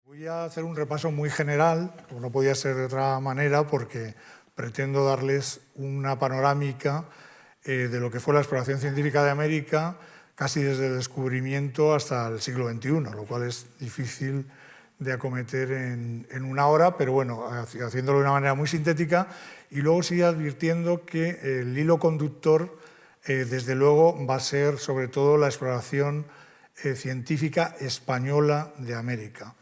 Voy a hacer un repaso muy general, como no podía ser de otra manera, porque pretendo darles una panorámica de lo que fue la exploración científica de América, casi desde el descubrimiento hasta el siglo XXI, lo cual es difícil de acometer en una hora, pero bueno, haciéndolo de una manera muy sintética, y luego sigue advirtiendo que el hilo conductor, desde luego, va a ser sobre todo la exploración científica española de América.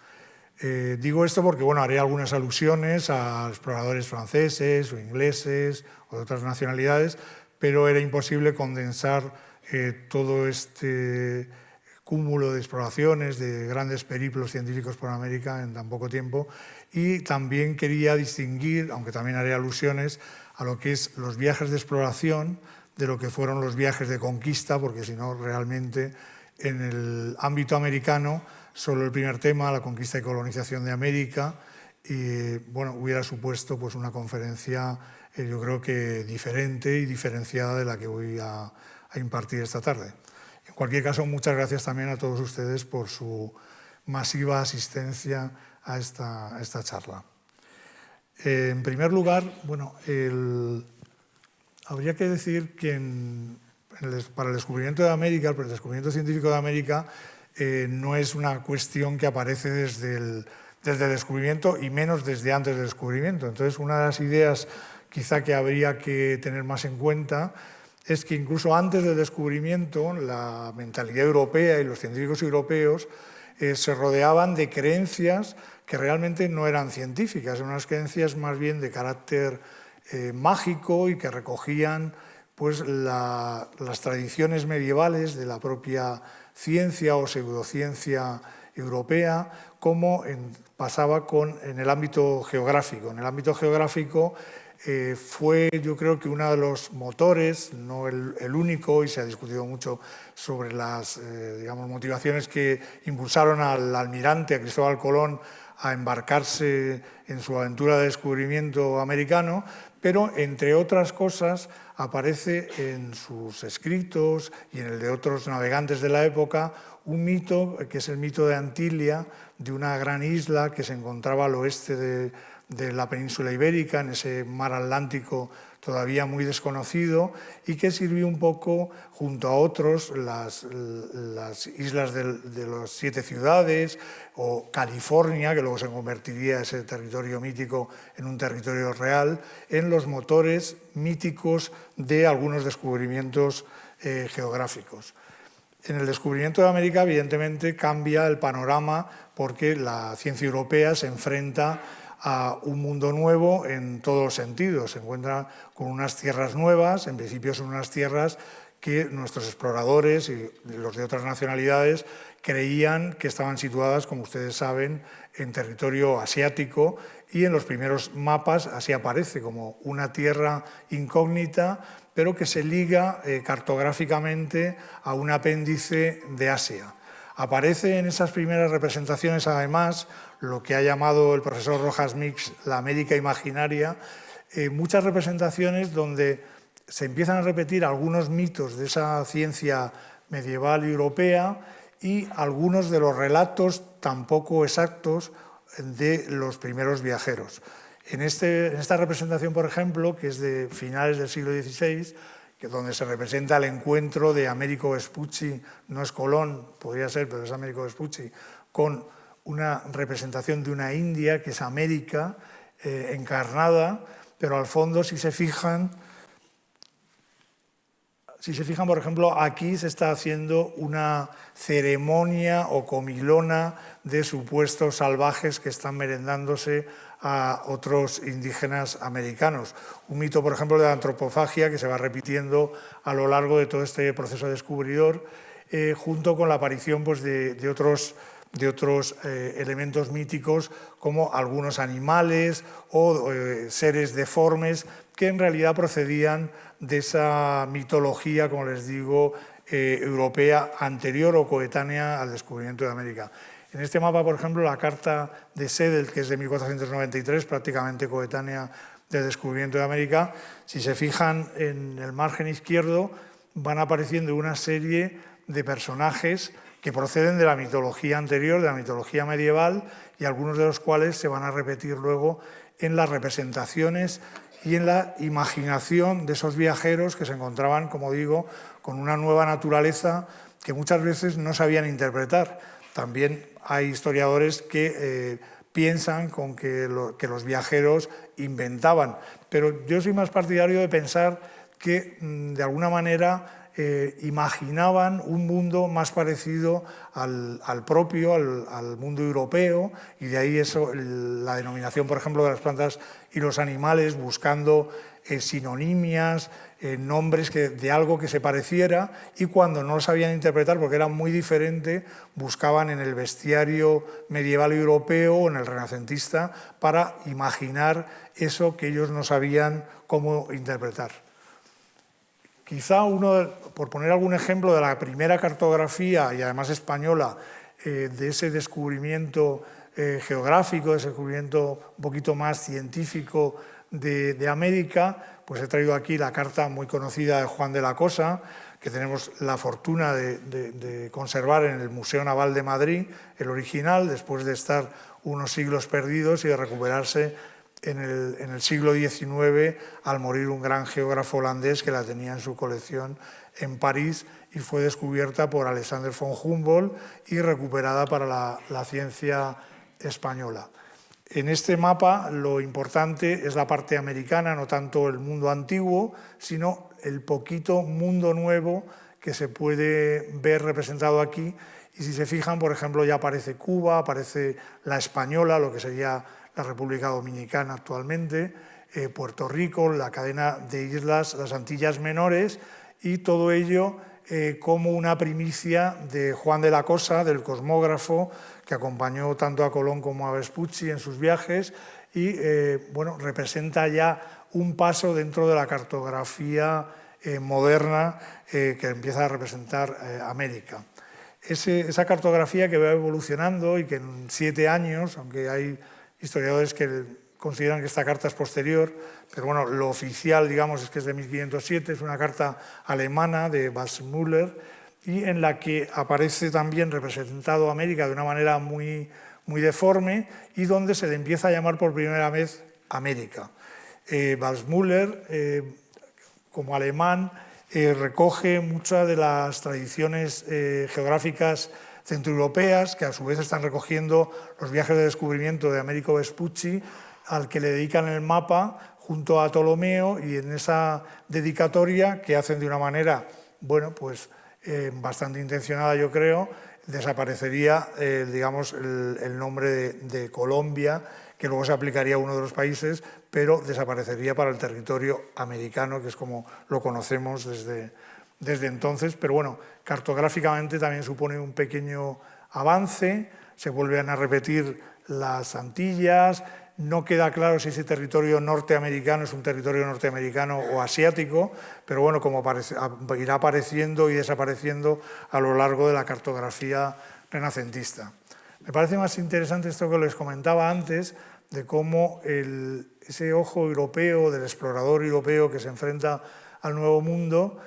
Digo esto porque bueno, haré algunas alusiones a exploradores franceses o ingleses o de otras nacionalidades, pero era imposible condensar todo este cúmulo de exploraciones, de grandes periplos científicos por América en tan poco tiempo. Y también quería distinguir, aunque también haré alusiones, a lo que es los viajes de exploración de lo que fueron los viajes de conquista, porque si no, realmente en el ámbito americano solo el primer tema, la conquista y colonización de América, y bueno, hubiera supuesto pues, una conferencia yo creo que diferente y diferenciada de la que voy a impartir esta tarde. En cualquier caso, muchas gracias también a todos ustedes por su masiva asistencia a esta charla. En primer lugar, bueno, habría que decir que para el descubrimiento de América, para el descubrimiento científico de América, no es una cuestión que aparece desde el descubrimiento y menos desde antes del descubrimiento. Entonces, una de las ideas quizá que habría que tener más en cuenta es que incluso antes del descubrimiento la mentalidad europea y los científicos europeos se rodeaban de creencias que realmente no eran científicas, eran unas creencias más bien de carácter mágico y que recogían pues, las tradiciones medievales de la propia ciencia o pseudociencia europea, como pasaba en el ámbito geográfico. En el ámbito geográfico fue, yo creo que uno de los motores, no el único, y se ha discutido mucho sobre las digamos, motivaciones que impulsaron al almirante, a Cristóbal Colón, a embarcarse en su aventura de descubrimiento americano, pero, entre otras cosas, aparece en sus escritos y en el de otros navegantes de la época un mito, que es el mito de Antilia, de una gran isla que se encontraba al oeste de la península ibérica, en ese mar Atlántico todavía muy desconocido, y que sirvió un poco, junto a otros, las islas de las 7 ciudades, o California, que luego se convertiría ese territorio mítico en un territorio real, en los motores míticos de algunos descubrimientos geográficos. En el descubrimiento de América, evidentemente, cambia el panorama porque la ciencia europea se enfrenta a un mundo nuevo en todos los sentidos. Se encuentra con unas tierras nuevas, en principio son unas tierras que nuestros exploradores y los de otras nacionalidades creían que estaban situadas, como ustedes saben, en territorio asiático, y en los primeros mapas así aparece como una tierra incógnita, pero que se liga cartográficamente a un apéndice de Asia. Aparece en esas primeras representaciones, además, lo que ha llamado el profesor Rojas Mix la América imaginaria, muchas representaciones donde se empiezan a repetir algunos mitos de esa ciencia medieval europea y algunos de los relatos tan poco exactos de los primeros viajeros. En esta representación, por ejemplo, que es de finales del siglo XVI, donde se representa el encuentro de Américo Vespucci, no es Colón, podría ser, pero es Américo Vespucci, con una representación de una India, que es América, encarnada, pero al fondo, si se fijan, por ejemplo, aquí se está haciendo una ceremonia o comilona de supuestos salvajes que están merendándose a otros indígenas americanos. Un mito, por ejemplo, de la antropofagia que se va repitiendo a lo largo de todo este proceso descubridor, junto con la aparición pues, de otros elementos míticos como algunos animales o seres deformes que en realidad procedían de esa mitología, como les digo, europea anterior o coetánea al descubrimiento de América. En este mapa, por ejemplo, la carta de Sedel, que es de 1493, prácticamente coetánea del descubrimiento de América, si se fijan en el margen izquierdo, van apareciendo una serie de personajes que proceden de la mitología anterior, de la mitología medieval, y algunos de los cuales se van a repetir luego en las representaciones y en la imaginación de esos viajeros que se encontraban, como digo, con una nueva naturaleza que muchas veces no sabían interpretar. También hay historiadores que piensan que los viajeros inventaban, pero yo soy más partidario de pensar que de alguna manera imaginaban un mundo más parecido al propio, al mundo europeo, y de ahí la denominación, por ejemplo, de las plantas y los animales, buscando sinonimias, nombres de algo que se pareciera, y cuando no lo sabían interpretar, porque era muy diferente, buscaban en el bestiario medieval europeo o en el renacentista para imaginar eso que ellos no sabían cómo interpretar. Quizá por poner algún ejemplo de la primera cartografía, y además española, de ese descubrimiento geográfico, de ese descubrimiento un poquito más científico de América, pues he traído aquí la carta muy conocida de Juan de la Cosa, que tenemos la fortuna de conservar en el Museo Naval de Madrid, el original, después de estar unos siglos perdidos y de recuperarse en el siglo XIX, al morir un gran geógrafo holandés que la tenía en su colección en París, y fue descubierta por Alexander von Humboldt y recuperada para la ciencia española. En este mapa lo importante es la parte americana, no tanto el mundo antiguo, sino el poquito mundo nuevo que se puede ver representado aquí. Y si se fijan, por ejemplo, ya aparece Cuba, aparece la Española, lo que sería la República Dominicana actualmente, Puerto Rico, la cadena de islas, las Antillas Menores, y todo ello como una primicia de Juan de la Cosa, del cosmógrafo, que acompañó tanto a Colón como a Vespucci en sus viajes, y bueno, representa ya un paso dentro de la cartografía moderna que empieza a representar América. Esa cartografía que va evolucionando y que en 7 años, aunque hay historiadores que consideran que esta carta es posterior, pero bueno, lo oficial, digamos, es que es de 1507, es una carta alemana de Wasmuller, y en la que aparece también representado América de una manera muy, muy deforme, y donde se le empieza a llamar por primera vez América. Wasmuller, como alemán, recoge muchas de las tradiciones geográficas centroeuropeas, que a su vez están recogiendo los viajes de descubrimiento de Américo Vespucci, al que le dedican el mapa junto a Ptolomeo, y en esa dedicatoria, que hacen de una manera, bueno, pues bastante intencionada, yo creo, desaparecería, digamos, el nombre de Colombia, que luego se aplicaría a uno de los países, pero desaparecería para el territorio americano, que es como lo conocemos desde entonces. Pero bueno, cartográficamente también supone un pequeño avance, se vuelven a repetir las Antillas, no queda claro si ese territorio norteamericano es un territorio norteamericano o asiático, pero bueno, como irá apareciendo y desapareciendo a lo largo de la cartografía renacentista. Me parece más interesante esto que les comentaba antes, de cómo ese ojo europeo, del explorador europeo que se enfrenta al Nuevo Mundo,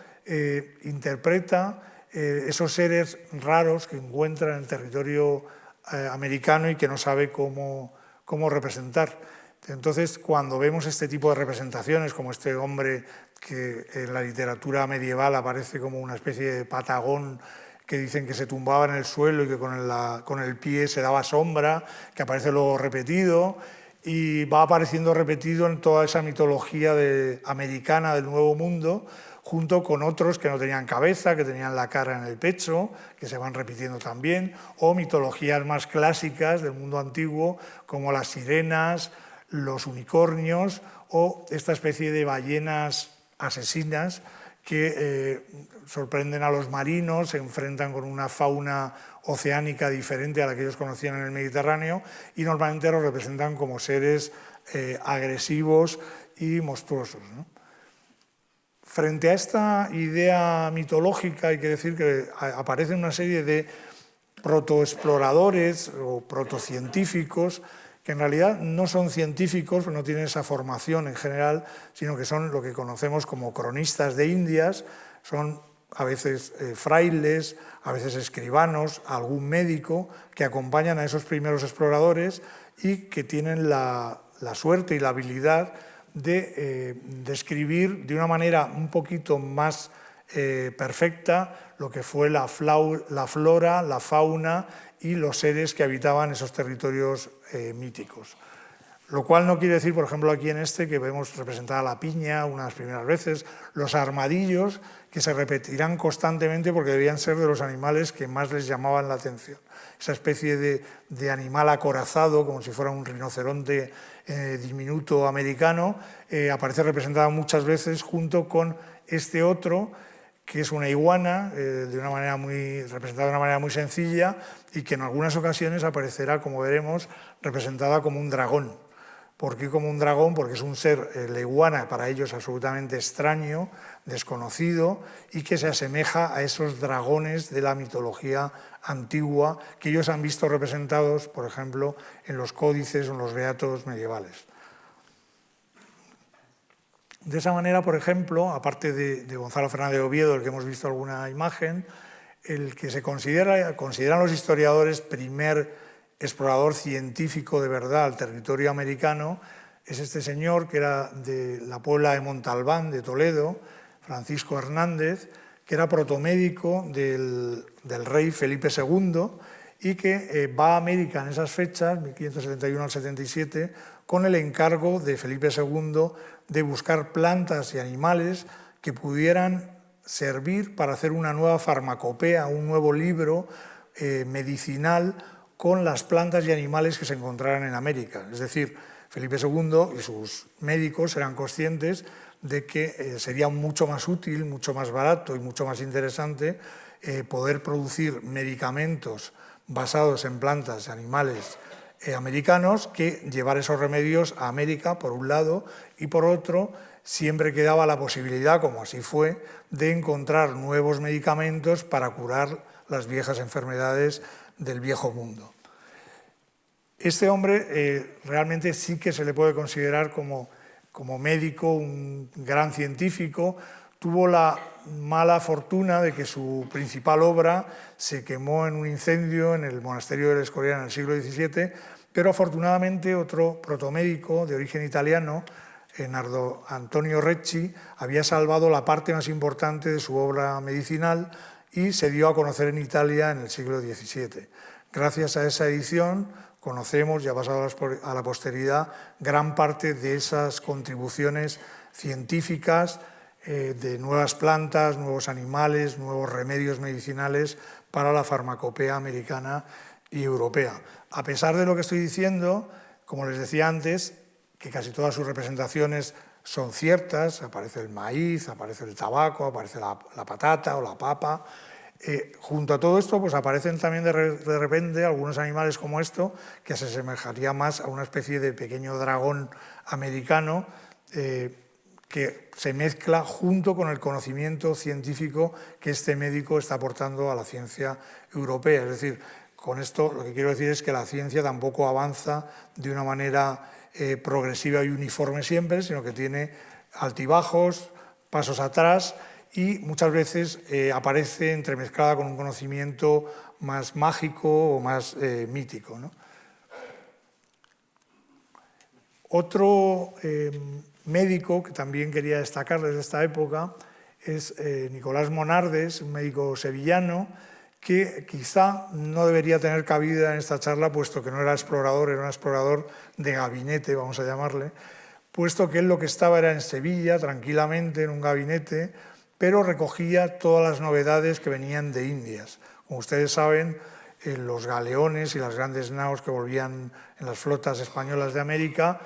interpreta esos seres raros que encuentra en el territorio americano y que no sabe cómo representar. Entonces, cuando vemos este tipo de representaciones, como este hombre que en la literatura medieval aparece como una especie de patagón, que dicen que se tumbaba en el suelo y que con el pie se daba sombra, que aparece luego repetido, y va apareciendo repetido en toda esa mitología americana del Nuevo Mundo, junto con otros que no tenían cabeza, que tenían la cara en el pecho, que se van repitiendo también, o mitologías más clásicas del mundo antiguo, como las sirenas, los unicornios, o esta especie de ballenas asesinas que sorprenden a los marinos, se enfrentan con una fauna oceánica diferente a la que ellos conocían en el Mediterráneo, y normalmente los representan como seres agresivos y monstruosos, ¿no? Frente a esta idea mitológica, hay que decir que aparecen una serie de protoexploradores o protocientíficos que en realidad no son científicos, no tienen esa formación en general, sino que son lo que conocemos como cronistas de Indias, son a veces frailes, a veces escribanos, algún médico, que acompañan a esos primeros exploradores y que tienen la suerte y la habilidad de describir de una manera un poquito más perfecta lo que fue la flora, la fauna y los seres que habitaban esos territorios míticos. Lo cual no quiere decir, por ejemplo, aquí en este, que vemos representada la piña unas primeras veces, los armadillos, que se repetirán constantemente porque debían ser de los animales que más les llamaban la atención. Esa especie de animal acorazado, como si fuera un rinoceronte diminuto americano, aparece representada muchas veces junto con este otro, que es una iguana, representada de una manera muy sencilla y que en algunas ocasiones aparecerá, como veremos, representada como un dragón. ¿Por qué como un dragón? Porque es un ser, la iguana, para ellos absolutamente extraño, desconocido, y que se asemeja a esos dragones de la mitología antigua que ellos han visto representados, por ejemplo, en los códices o en los beatos medievales. De esa manera, por ejemplo, aparte de Gonzalo Fernández de Oviedo, del que hemos visto alguna imagen, el que se consideran los historiadores primer explorador científico de verdad al territorio americano es este señor que era de la Puebla de Montalbán, de Toledo, Francisco Hernández, que era protomédico del rey Felipe II y que va a América en esas fechas, 1571 al 77, con el encargo de Felipe II de buscar plantas y animales que pudieran servir para hacer una nueva farmacopea, un nuevo libro medicinal con las plantas y animales que se encontraran en América. Es decir, Felipe II y sus médicos eran conscientes de que sería mucho más útil, mucho más barato y mucho más interesante poder producir medicamentos basados en plantas y animales americanos que llevar esos remedios a América, por un lado, y por otro, siempre quedaba la posibilidad, como así fue, de encontrar nuevos medicamentos para curar las viejas enfermedades del viejo mundo. Este hombre realmente sí que se le puede considerar como médico, un gran científico. Tuvo la mala fortuna de que su principal obra se quemó en un incendio en el monasterio del Escorial en el siglo XVII, pero afortunadamente otro protomédico de origen italiano, Nardo Antonio Recci, había salvado la parte más importante de su obra medicinal y se dio a conocer en Italia en el siglo XVII. Gracias a esa edición conocemos, ya pasado a la posteridad, gran parte de esas contribuciones científicas de nuevas plantas, nuevos animales, nuevos remedios medicinales para la farmacopea americana y europea. A pesar de lo que estoy diciendo, como les decía antes, que casi todas sus representaciones son ciertas, aparece el maíz, aparece el tabaco, aparece la patata o la papa. Junto a todo esto, pues aparecen también de repente algunos animales como esto, que se asemejaría más a una especie de pequeño dragón americano que se mezcla junto con el conocimiento científico que este médico está aportando a la ciencia europea. Es decir, con esto lo que quiero decir es que la ciencia tampoco avanza de una manera progresiva y uniforme siempre, sino que tiene altibajos, pasos atrás, y muchas veces aparece entremezclada con un conocimiento más mágico o más mítico, ¿no? Otro médico que también quería destacar desde esta época es Nicolás Monardes, un médico sevillano que quizá no debería tener cabida en esta charla, puesto que no era explorador, era un explorador de gabinete, vamos a llamarle, puesto que él lo que estaba era en Sevilla, tranquilamente, en un gabinete, pero recogía todas las novedades que venían de Indias. Como ustedes saben, los galeones y las grandes naos que volvían en las flotas españolas de América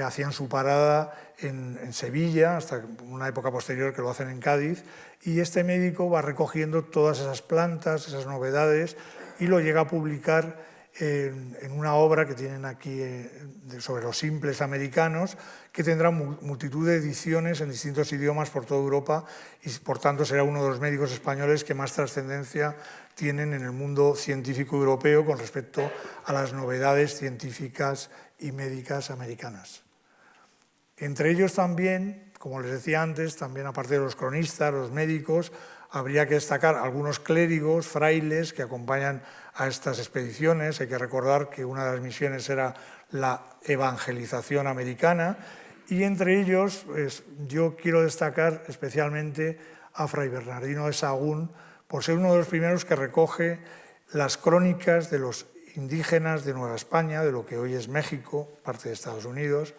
hacían su parada en Sevilla, hasta una época posterior que lo hacen en Cádiz, y este médico va recogiendo todas esas plantas, esas novedades, y lo llega a publicar en una obra que tienen aquí sobre los simples americanos, que tendrá multitud de ediciones en distintos idiomas por toda Europa y por tanto será uno de los médicos españoles que más trascendencia tienen en el mundo científico europeo con respecto a las novedades científicas y médicas americanas. Entre ellos también, como les decía antes, también aparte de los cronistas, los médicos, habría que destacar algunos clérigos, frailes, que acompañan a estas expediciones. Hay que recordar que una de las misiones era la evangelización americana, y entre ellos pues, yo quiero destacar especialmente a Fray Bernardino de Sahagún, por ser uno de los primeros que recoge las crónicas de los indígenas de Nueva España, de lo que hoy es México, parte de Estados Unidos.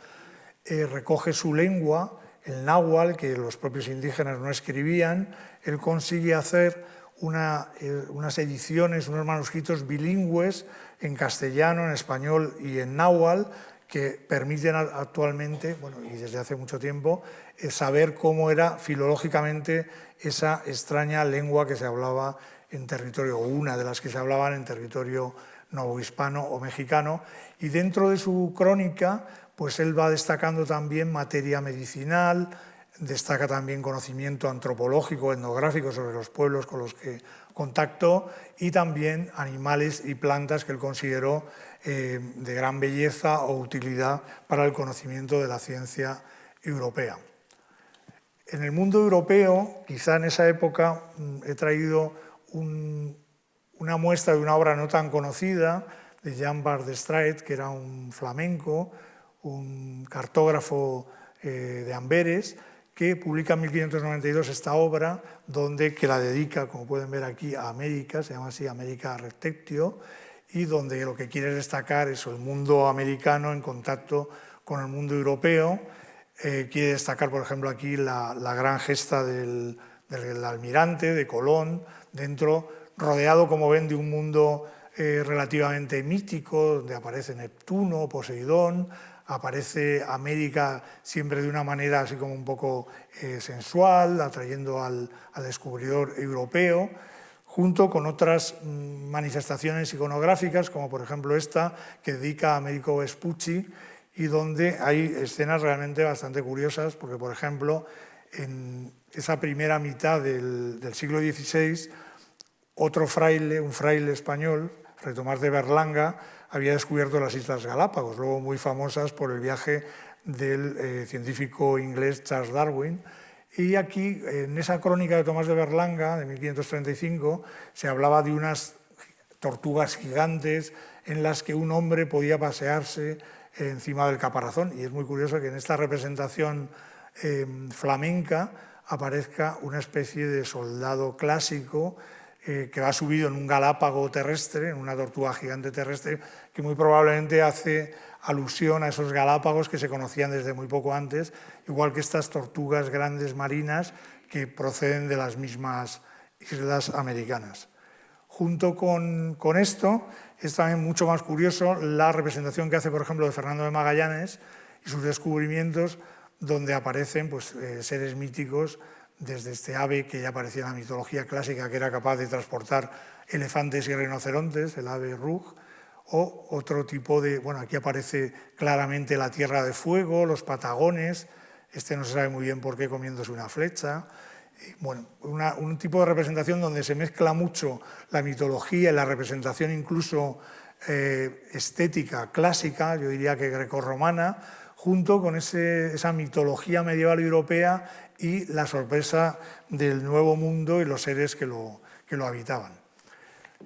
Recoge su lengua, el náhuatl, que los propios indígenas no escribían. Él consigue hacer unas ediciones, unos manuscritos bilingües en castellano, en español y en náhuatl, que permiten actualmente, bueno, y desde hace mucho tiempo, saber cómo era filológicamente esa extraña lengua que se hablaba en territorio, o una de las que se hablaban en territorio novohispano o mexicano. Y dentro de su crónica, pues él va destacando también materia medicinal, destaca también conocimiento antropológico, etnográfico sobre los pueblos con los que contactó, y también animales y plantas que él consideró de gran belleza o utilidad para el conocimiento de la ciencia europea. En el mundo europeo, quizá en esa época, he traído una muestra de una obra no tan conocida de Jan van der Straet, que era un flamenco, un cartógrafo de Amberes, que publica en 1592 esta obra, que la dedica, como pueden ver aquí, a América, se llama así America Receptio, y donde lo que quiere destacar es el mundo americano en contacto con el mundo europeo. Quiere destacar, por ejemplo, aquí la gran gesta del almirante, de Colón, rodeado, como ven, de un mundo relativamente mítico, donde aparece Neptuno, Poseidón, aparece América siempre de una manera así como un poco sensual, atrayendo al descubridor europeo, junto con otras manifestaciones iconográficas, como por ejemplo esta, que dedica a Américo Vespucci, y donde hay escenas realmente bastante curiosas, porque por ejemplo, en esa primera mitad del siglo XVI, otro fraile, un fraile español, Fray Tomás de Berlanga, había descubierto las Islas Galápagos, luego muy famosas por el viaje del científico inglés Charles Darwin. Y aquí, en esa crónica de Tomás de Berlanga, de 1535, se hablaba de unas tortugas gigantes en las que un hombre podía pasearse encima del caparazón. Y es muy curioso que en esta representación flamenca aparezca una especie de soldado clásico que va subido en un galápago terrestre, en una tortuga gigante terrestre, que muy probablemente hace alusión a esos galápagos que se conocían desde muy poco antes, igual que estas tortugas grandes marinas que proceden de las mismas islas americanas. Junto con esto, es también mucho más curioso la representación que hace, por ejemplo, de Fernando de Magallanes y sus descubrimientos, donde aparecen pues, seres míticos, desde este ave que ya aparecía en la mitología clásica, que era capaz de transportar elefantes y rinocerontes, el ave Rug, o otro tipo de... Bueno, aquí aparece claramente la Tierra de Fuego, los Patagones, no se sabe muy bien por qué comiéndose una flecha. Bueno, un tipo de representación donde se mezcla mucho la mitología y la representación incluso estética clásica, yo diría que grecorromana, junto con esa mitología medieval europea y la sorpresa del Nuevo Mundo y los seres que lo habitaban.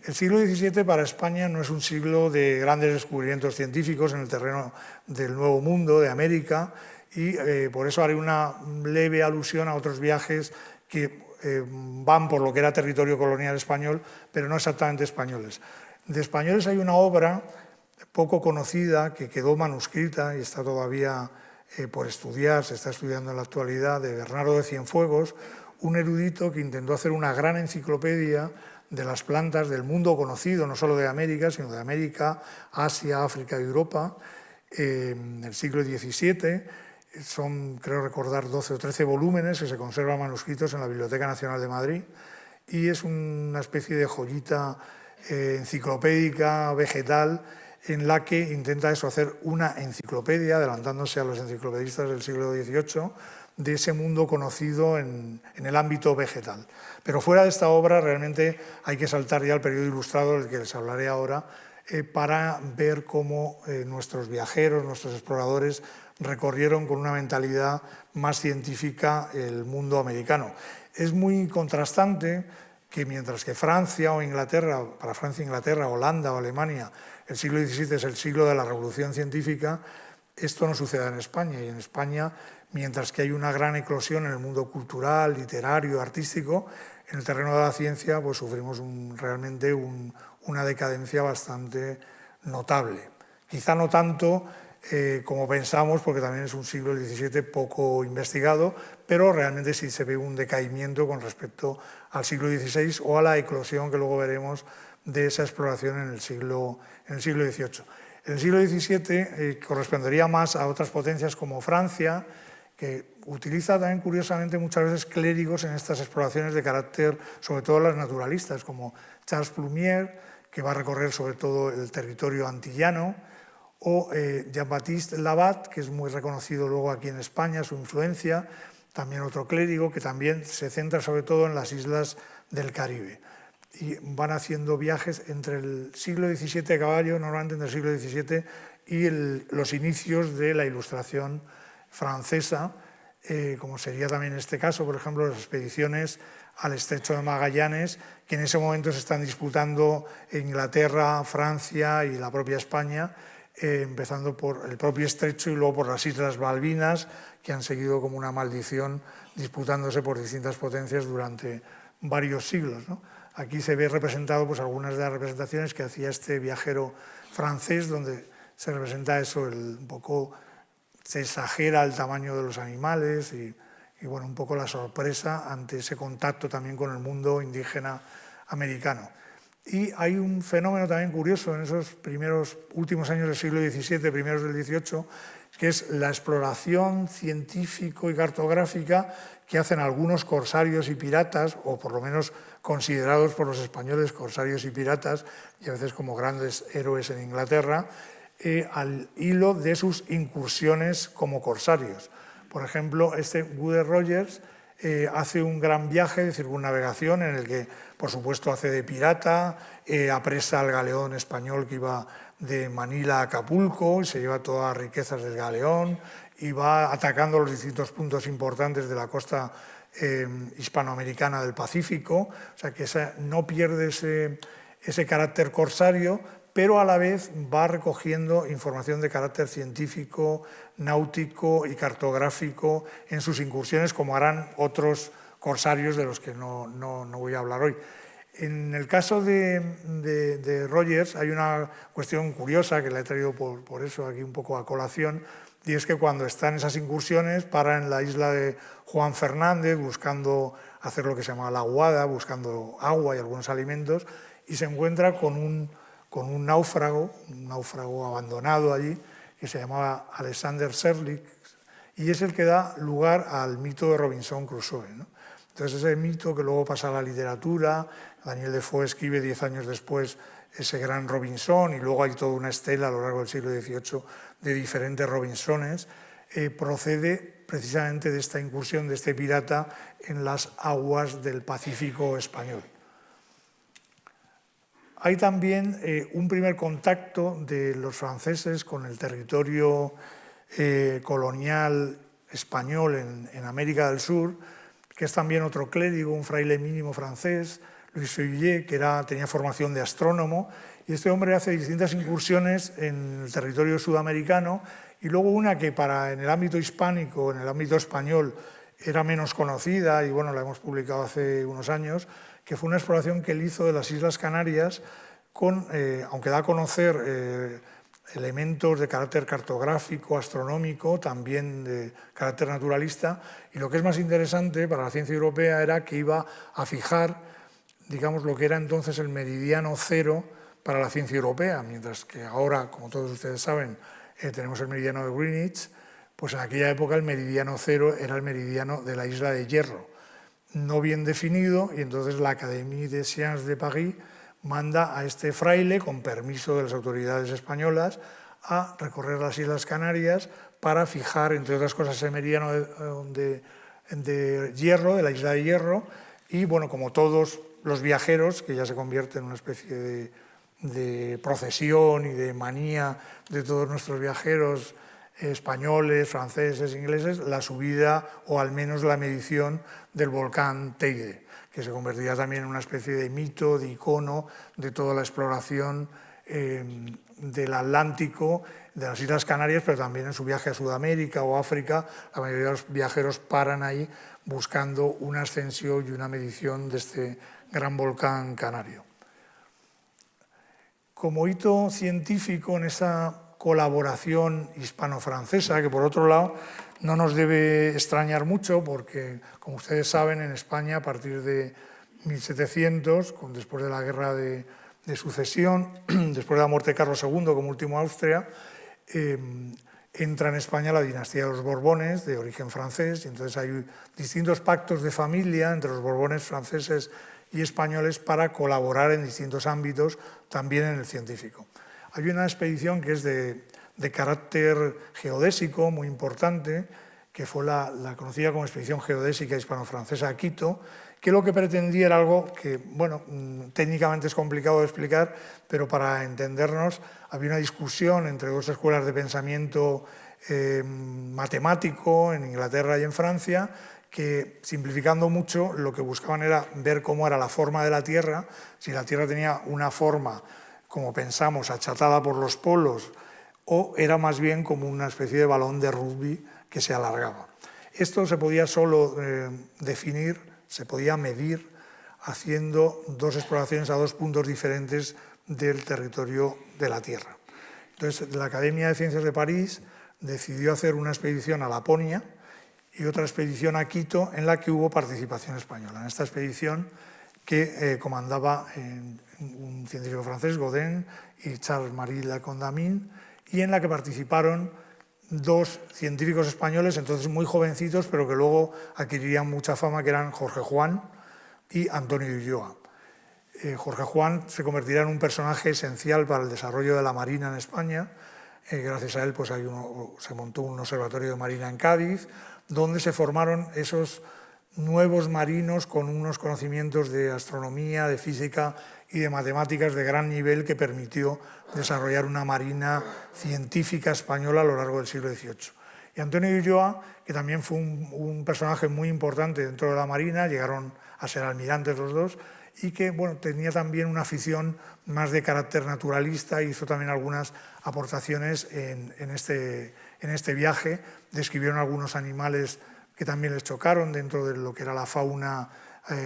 El siglo XVII para España no es un siglo de grandes descubrimientos científicos en el terreno del Nuevo Mundo, de América, y por eso haré una leve alusión a otros viajes que van por lo que era territorio colonial español, pero no exactamente españoles. De españoles hay una obra poco conocida que quedó manuscrita y está todavía por estudiar, se está estudiando en la actualidad, de Bernardo de Cienfuegos, un erudito que intentó hacer una gran enciclopedia de las plantas del mundo conocido, no solo de América, sino de América, Asia, África y Europa, en el siglo XVII. Son, creo recordar, 12 o 13 volúmenes que se conservan manuscritos en la Biblioteca Nacional de Madrid, y es una especie de joyita enciclopédica, vegetal, en la que intenta hacer una enciclopedia, adelantándose a los enciclopedistas del siglo XVIII, de ese mundo conocido en el ámbito vegetal. Pero fuera de esta obra realmente hay que saltar ya al periodo ilustrado, del que les hablaré ahora, para ver cómo nuestros viajeros, nuestros exploradores, recorrieron con una mentalidad más científica el mundo americano. Es muy contrastante que mientras que Francia o Inglaterra, para Francia, Inglaterra, Holanda o Alemania, el siglo XVII es el siglo de la revolución científica, esto no sucede en España. Y en España, mientras que hay una gran eclosión en el mundo cultural, literario, artístico, en el terreno de la ciencia pues sufrimos realmente una decadencia bastante notable. Quizá no tanto como pensamos, porque también es un siglo XVII poco investigado, pero realmente sí se ve un decaimiento con respecto al siglo XVI o a la eclosión que luego veremos de esa exploración en el siglo XVIII. En el siglo XVII correspondería más a otras potencias como Francia, que utiliza también curiosamente muchas veces clérigos en estas exploraciones de carácter, sobre todo las naturalistas, como Charles Plumier, que va a recorrer sobre todo el territorio antillano, o Jean-Baptiste Labat, que es muy reconocido luego aquí en España, su influencia, también otro clérigo que también se centra sobre todo en las islas del Caribe. Y van haciendo viajes entre el siglo XVII a caballo, normalmente entre el siglo XVII y los inicios de la Ilustración francesa, como sería también en este caso, por ejemplo, las expediciones al Estrecho de Magallanes, que en ese momento se están disputando Inglaterra, Francia y la propia España, empezando por el propio estrecho y luego por las Islas Malvinas, que han seguido como una maldición disputándose por distintas potencias durante varios siglos, ¿no? Aquí se ve representado pues, algunas de las representaciones que hacía este viajero francés, donde se representa eso, un poco se exagera el tamaño de los animales y bueno, un poco la sorpresa ante ese contacto también con el mundo indígena americano. Y hay un fenómeno también curioso en esos últimos años del siglo XVII, primeros del XVIII, que es la exploración científico y cartográfica que hacen algunos corsarios y piratas, o por lo menos considerados por los españoles corsarios y piratas, y a veces como grandes héroes en Inglaterra, al hilo de sus incursiones como corsarios. Por ejemplo, Woodes Rogers hace un gran viaje de circunnavegación en el que, por supuesto, hace de pirata, apresa al galeón español que iba de Manila a Acapulco y se lleva todas las riquezas del galeón y va atacando los distintos puntos importantes de la costa hispanoamericana del Pacífico, o sea que no pierde ese carácter corsario, pero a la vez va recogiendo información de carácter científico, náutico y cartográfico en sus incursiones, como harán otros corsarios de los que no voy a hablar hoy. En el caso de Rogers hay una cuestión curiosa que la he traído por eso aquí un poco a colación, y es que cuando está en esas incursiones para en la isla de Juan Fernández buscando hacer lo que se llama la aguada, buscando agua y algunos alimentos, y se encuentra con un náufrago abandonado allí, que se llamaba Alexander Serlich, y es el que da lugar al mito de Robinson Crusoe, ¿no? Entonces ese mito que luego pasa a la literatura, Daniel Defoe escribe 10 años después ese gran Robinson, y luego hay toda una estela a lo largo del siglo XVIII de diferentes Robinsones, procede precisamente de esta incursión de este pirata en las aguas del Pacífico español. Hay también un primer contacto de los franceses con el territorio colonial español en América del Sur, que es también otro clérigo, un fraile mínimo francés, Louis Feuillet, que tenía formación de astrónomo, y este hombre hace distintas incursiones en el territorio sudamericano, y luego una que en el ámbito hispánico, en el ámbito español, era menos conocida, y bueno, la hemos publicado hace unos años, que fue una exploración que él hizo de las Islas Canarias, aunque da a conocer elementos de carácter cartográfico, astronómico, también de carácter naturalista, y lo que es más interesante para la ciencia europea era que iba a fijar, digamos, lo que era entonces el meridiano cero para la ciencia europea, mientras que ahora, como todos ustedes saben, tenemos el meridiano de Greenwich, pues en aquella época el meridiano cero era el meridiano de la isla de Hierro, no bien definido, y entonces la Académie des Sciences de París manda a este fraile, con permiso de las autoridades españolas, a recorrer las Islas Canarias para fijar, entre otras cosas, ese meridiano de Hierro, de la isla de Hierro, y bueno, como todos los viajeros, que ya se convierte en una especie de procesión y de manía de todos nuestros viajeros españoles, franceses, ingleses, la subida o al menos la medición del volcán Teide, que se convertirá también en una especie de mito, de icono de toda la exploración del Atlántico, de las Islas Canarias, pero también en su viaje a Sudamérica o África. La mayoría de los viajeros paran ahí buscando una ascensión y una medición de este gran volcán canario. Como hito científico en esa colaboración hispano-francesa, que por otro lado no nos debe extrañar mucho porque, como ustedes saben, en España a partir de 1700, después de la guerra de sucesión, después de la muerte de Carlos II como último Austria, entra en España la dinastía de los Borbones, de origen francés, y entonces hay distintos pactos de familia entre los Borbones franceses y españoles para colaborar en distintos ámbitos, también en el científico. Hay una expedición que es de carácter geodésico muy importante, que fue la conocida como Expedición Geodésica Hispano-Francesa a Quito, que lo que pretendía era algo que, bueno, técnicamente es complicado de explicar, pero para entendernos había una discusión entre dos escuelas de pensamiento matemático en Inglaterra y en Francia, que, simplificando mucho, lo que buscaban era ver cómo era la forma de la Tierra, si la Tierra tenía una forma, como pensamos, achatada por los polos, o era más bien como una especie de balón de rugby que se alargaba. Esto se podía solo definir, se podía medir, haciendo dos exploraciones a dos puntos diferentes del territorio de la Tierra. Entonces, la Academia de Ciencias de París decidió hacer una expedición a Laponia y otra expedición a Quito, en la que hubo participación española. En esta expedición, que comandaba un científico francés, Godin, y Charles-Marie Condamine, y en la que participaron dos científicos españoles, entonces muy jovencitos, pero que luego adquirirían mucha fama, que eran Jorge Juan y Antonio de Ulloa. Jorge Juan se convertirá en un personaje esencial para el desarrollo de la Marina en España. Gracias a él pues, se montó un observatorio de Marina en Cádiz, donde se formaron esos nuevos marinos con unos conocimientos de astronomía, de física y de matemáticas de gran nivel, que permitió desarrollar una marina científica española a lo largo del siglo XVIII. Y Antonio de Ulloa, que también fue un personaje muy importante dentro de la marina, llegaron a ser almirantes los dos, y que bueno, tenía también una afición más de carácter naturalista, hizo también algunas aportaciones en este viaje, describieron algunos animales que también les chocaron dentro de lo que era la fauna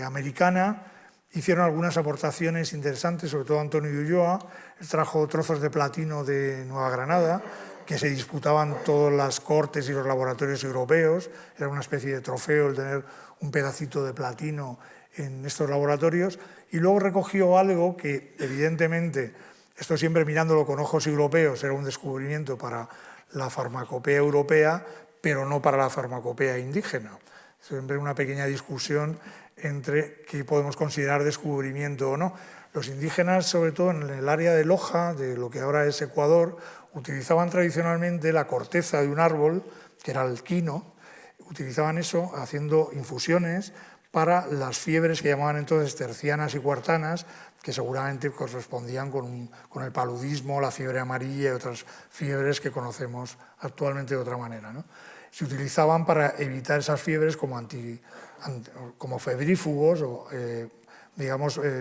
americana, hicieron algunas aportaciones interesantes, sobre todo Antonio de Ulloa. Él trajo trozos de platino de Nueva Granada, que se disputaban todas las cortes y los laboratorios europeos, era una especie de trofeo el tener un pedacito de platino en estos laboratorios, y luego recogió algo que evidentemente, esto siempre mirándolo con ojos europeos, era un descubrimiento para la farmacopea europea, pero no para la farmacopea indígena. Siempre una pequeña discusión entre qué podemos considerar descubrimiento o no. Los indígenas, sobre todo en el área de Loja, de lo que ahora es Ecuador, utilizaban tradicionalmente la corteza de un árbol, que era el quino, utilizaban eso haciendo infusiones para las fiebres que llamaban entonces tercianas y cuartanas, que seguramente correspondían con el paludismo, la fiebre amarilla y otras fiebres que conocemos actualmente de otra manera, ¿no? Se utilizaban para evitar esas fiebres como febrífugos o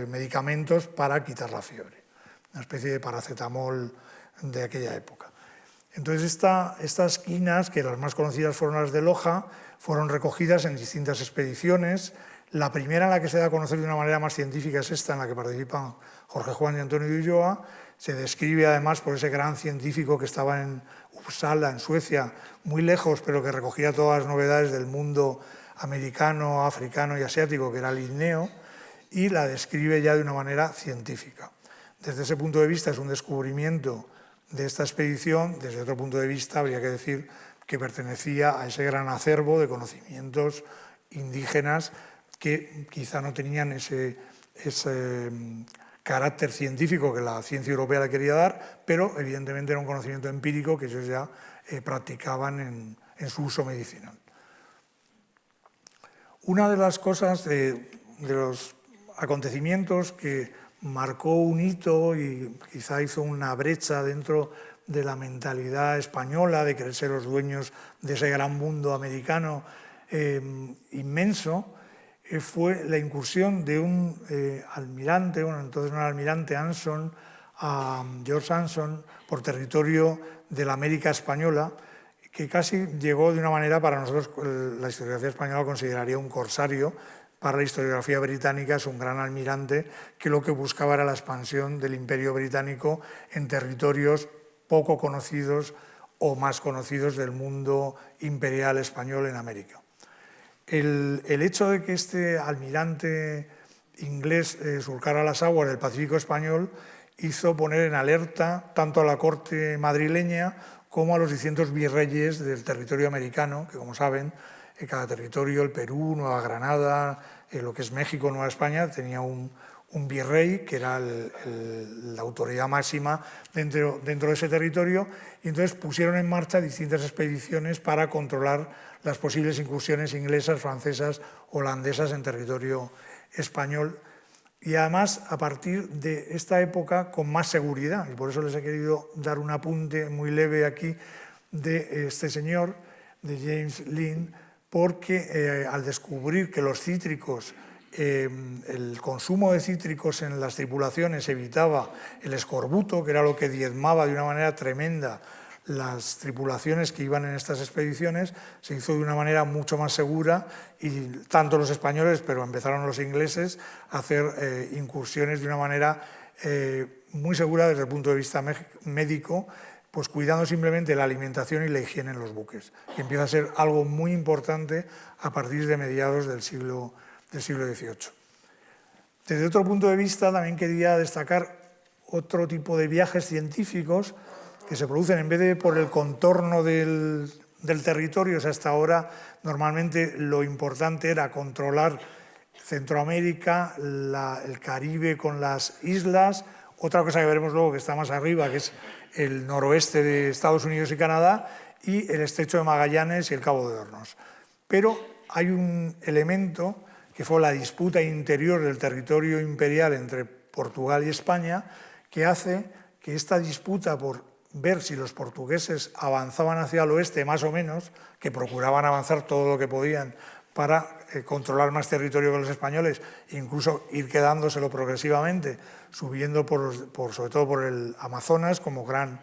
medicamentos para quitar la fiebre, una especie de paracetamol de aquella época. Entonces estas quinas, que las más conocidas fueron las de Loja, fueron recogidas en distintas expediciones. La primera en la que se da a conocer de una manera más científica es esta, en la que participan Jorge Juan y Antonio de Ulloa. Se describe además por ese gran científico que estaba en Uppsala, en Suecia, muy lejos, pero que recogía todas las novedades del mundo americano, africano y asiático, que era Linneo, y la describe ya de una manera científica. Desde ese punto de vista es un descubrimiento de esta expedición. Desde otro punto de vista habría que decir que pertenecía a ese gran acervo de conocimientos indígenas que quizá no tenían ese carácter científico que la ciencia europea le quería dar, pero evidentemente era un conocimiento empírico que ellos ya practicaban en su uso medicinal. Una de las cosas, de los acontecimientos que marcó un hito y quizá hizo una brecha dentro de la mentalidad española, de querer ser los dueños de ese gran mundo americano inmenso, fue la incursión de un almirante, bueno, entonces no era almirante, Anson, George Anson, por territorio de la América española, que casi llegó de una manera, para nosotros la historiografía española consideraría un corsario, para la historiografía británica es un gran almirante que lo que buscaba era la expansión del imperio británico en territorios poco conocidos o más conocidos del mundo imperial español en América. El hecho de que este almirante inglés surcara las aguas del Pacífico español hizo poner en alerta tanto a la corte madrileña como a los distintos virreyes del territorio americano, que como saben, cada territorio, el Perú, Nueva Granada, lo que es México, Nueva España, tenía un virrey que era la autoridad máxima dentro de ese territorio, y entonces pusieron en marcha distintas expediciones para controlar las posibles incursiones inglesas, francesas, holandesas en territorio español, y además a partir de esta época con más seguridad, y por eso les he querido dar un apunte muy leve aquí de este señor, de James Lind, porque al descubrir que los cítricos, el consumo de cítricos en las tripulaciones evitaba el escorbuto, que era lo que diezmaba de una manera tremenda las tripulaciones que iban en estas expediciones, se hizo de una manera mucho más segura, y tanto los españoles, pero empezaron los ingleses a hacer incursiones de una manera muy segura desde el punto de vista médico, pues cuidando simplemente la alimentación y la higiene en los buques, que empieza a ser algo muy importante a partir de mediados del siglo XVIII. Desde otro punto de vista, también quería destacar otro tipo de viajes científicos que se producen en vez de por el contorno del territorio. O sea, hasta ahora normalmente lo importante era controlar Centroamérica, el Caribe con las islas. Otra cosa que veremos luego, que está más arriba, que es el noroeste de Estados Unidos y Canadá, y el estrecho de Magallanes y el Cabo de Hornos. Pero hay un elemento que fue la disputa interior del territorio imperial entre Portugal y España, que hace que esta disputa por ver si los portugueses avanzaban hacia el oeste más o menos, que procuraban avanzar todo lo que podían para controlar más territorio que los españoles, e incluso ir quedándoselo progresivamente, subiendo sobre todo por el Amazonas como gran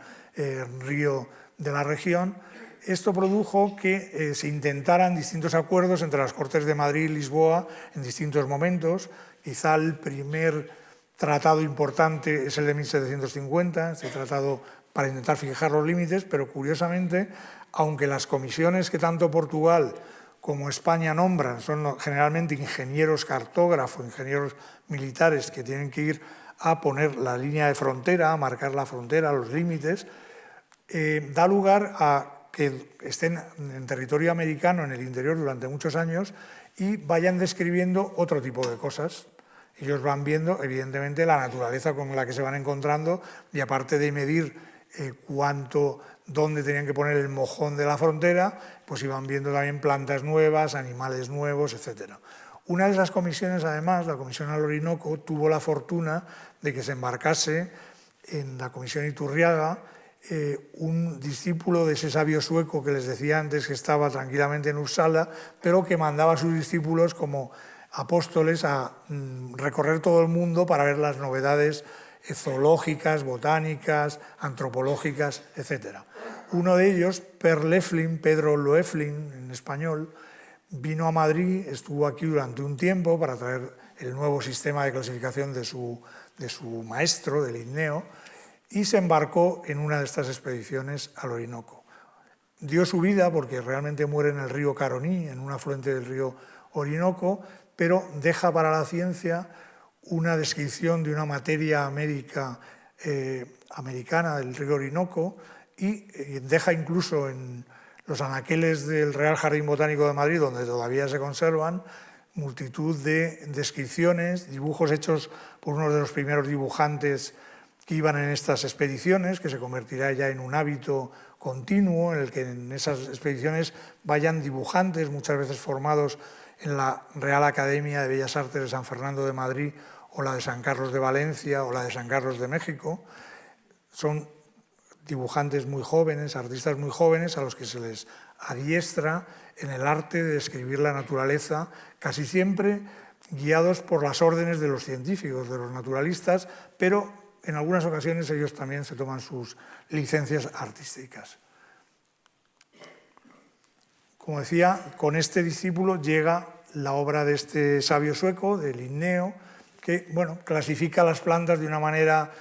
río de la región. Esto produjo que se intentaran distintos acuerdos entre las Cortes de Madrid y Lisboa en distintos momentos. Quizá el primer tratado importante es el de 1750, este tratado para intentar fijar los límites, pero curiosamente, aunque las comisiones que tanto Portugal como España nombran son generalmente ingenieros cartógrafos, ingenieros militares que tienen que ir a poner la línea de frontera, a marcar la frontera, los límites, da lugar a que estén en territorio americano, en el interior, durante muchos años y vayan describiendo otro tipo de cosas. Ellos van viendo, evidentemente, la naturaleza con la que se van encontrando, y aparte de medir dónde tenían que poner el mojón de la frontera, pues iban viendo también plantas nuevas, animales nuevos, etc. Una de esas comisiones, además, la Comisión al Orinoco, tuvo la fortuna de que se embarcase en la Comisión Iturriaga un discípulo de ese sabio sueco que les decía antes que estaba tranquilamente en Uppsala, pero que mandaba a sus discípulos como apóstoles a recorrer todo el mundo para ver las novedades zoológicas, botánicas, antropológicas, etc. Uno de ellos, Pedro Loefling, en español, vino a Madrid, estuvo aquí durante un tiempo para traer el nuevo sistema de clasificación de su maestro, de Linneo, y se embarcó en una de estas expediciones al Orinoco. Dio su vida porque realmente muere en el río Caroní, en un afluente del río Orinoco, pero deja para la ciencia una descripción de una materia americana del río Orinoco, y deja incluso en los anaqueles del Real Jardín Botánico de Madrid, donde todavía se conservan, multitud de descripciones, dibujos hechos por uno de los primeros dibujantes que iban en estas expediciones, que se convertirá ya en un hábito continuo, en el que en esas expediciones vayan dibujantes, muchas veces formados en la Real Academia de Bellas Artes de San Fernando de Madrid, o la de San Carlos de Valencia, o la de San Carlos de México. Son dibujantes muy jóvenes, artistas muy jóvenes, a los que se les adiestra en el arte de describir la naturaleza, casi siempre guiados por las órdenes de los científicos, de los naturalistas, pero en algunas ocasiones ellos también se toman sus licencias artísticas. Como decía, con este discípulo llega la obra de este sabio sueco, de Linneo, que bueno, clasifica las plantas de una manera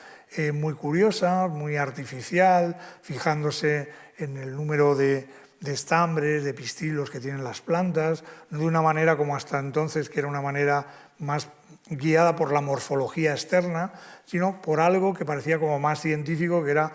muy curiosa, muy artificial, fijándose en el número de estambres, de pistilos que tienen las plantas, no de una manera como hasta entonces, que era una manera más guiada por la morfología externa, sino por algo que parecía como más científico, que era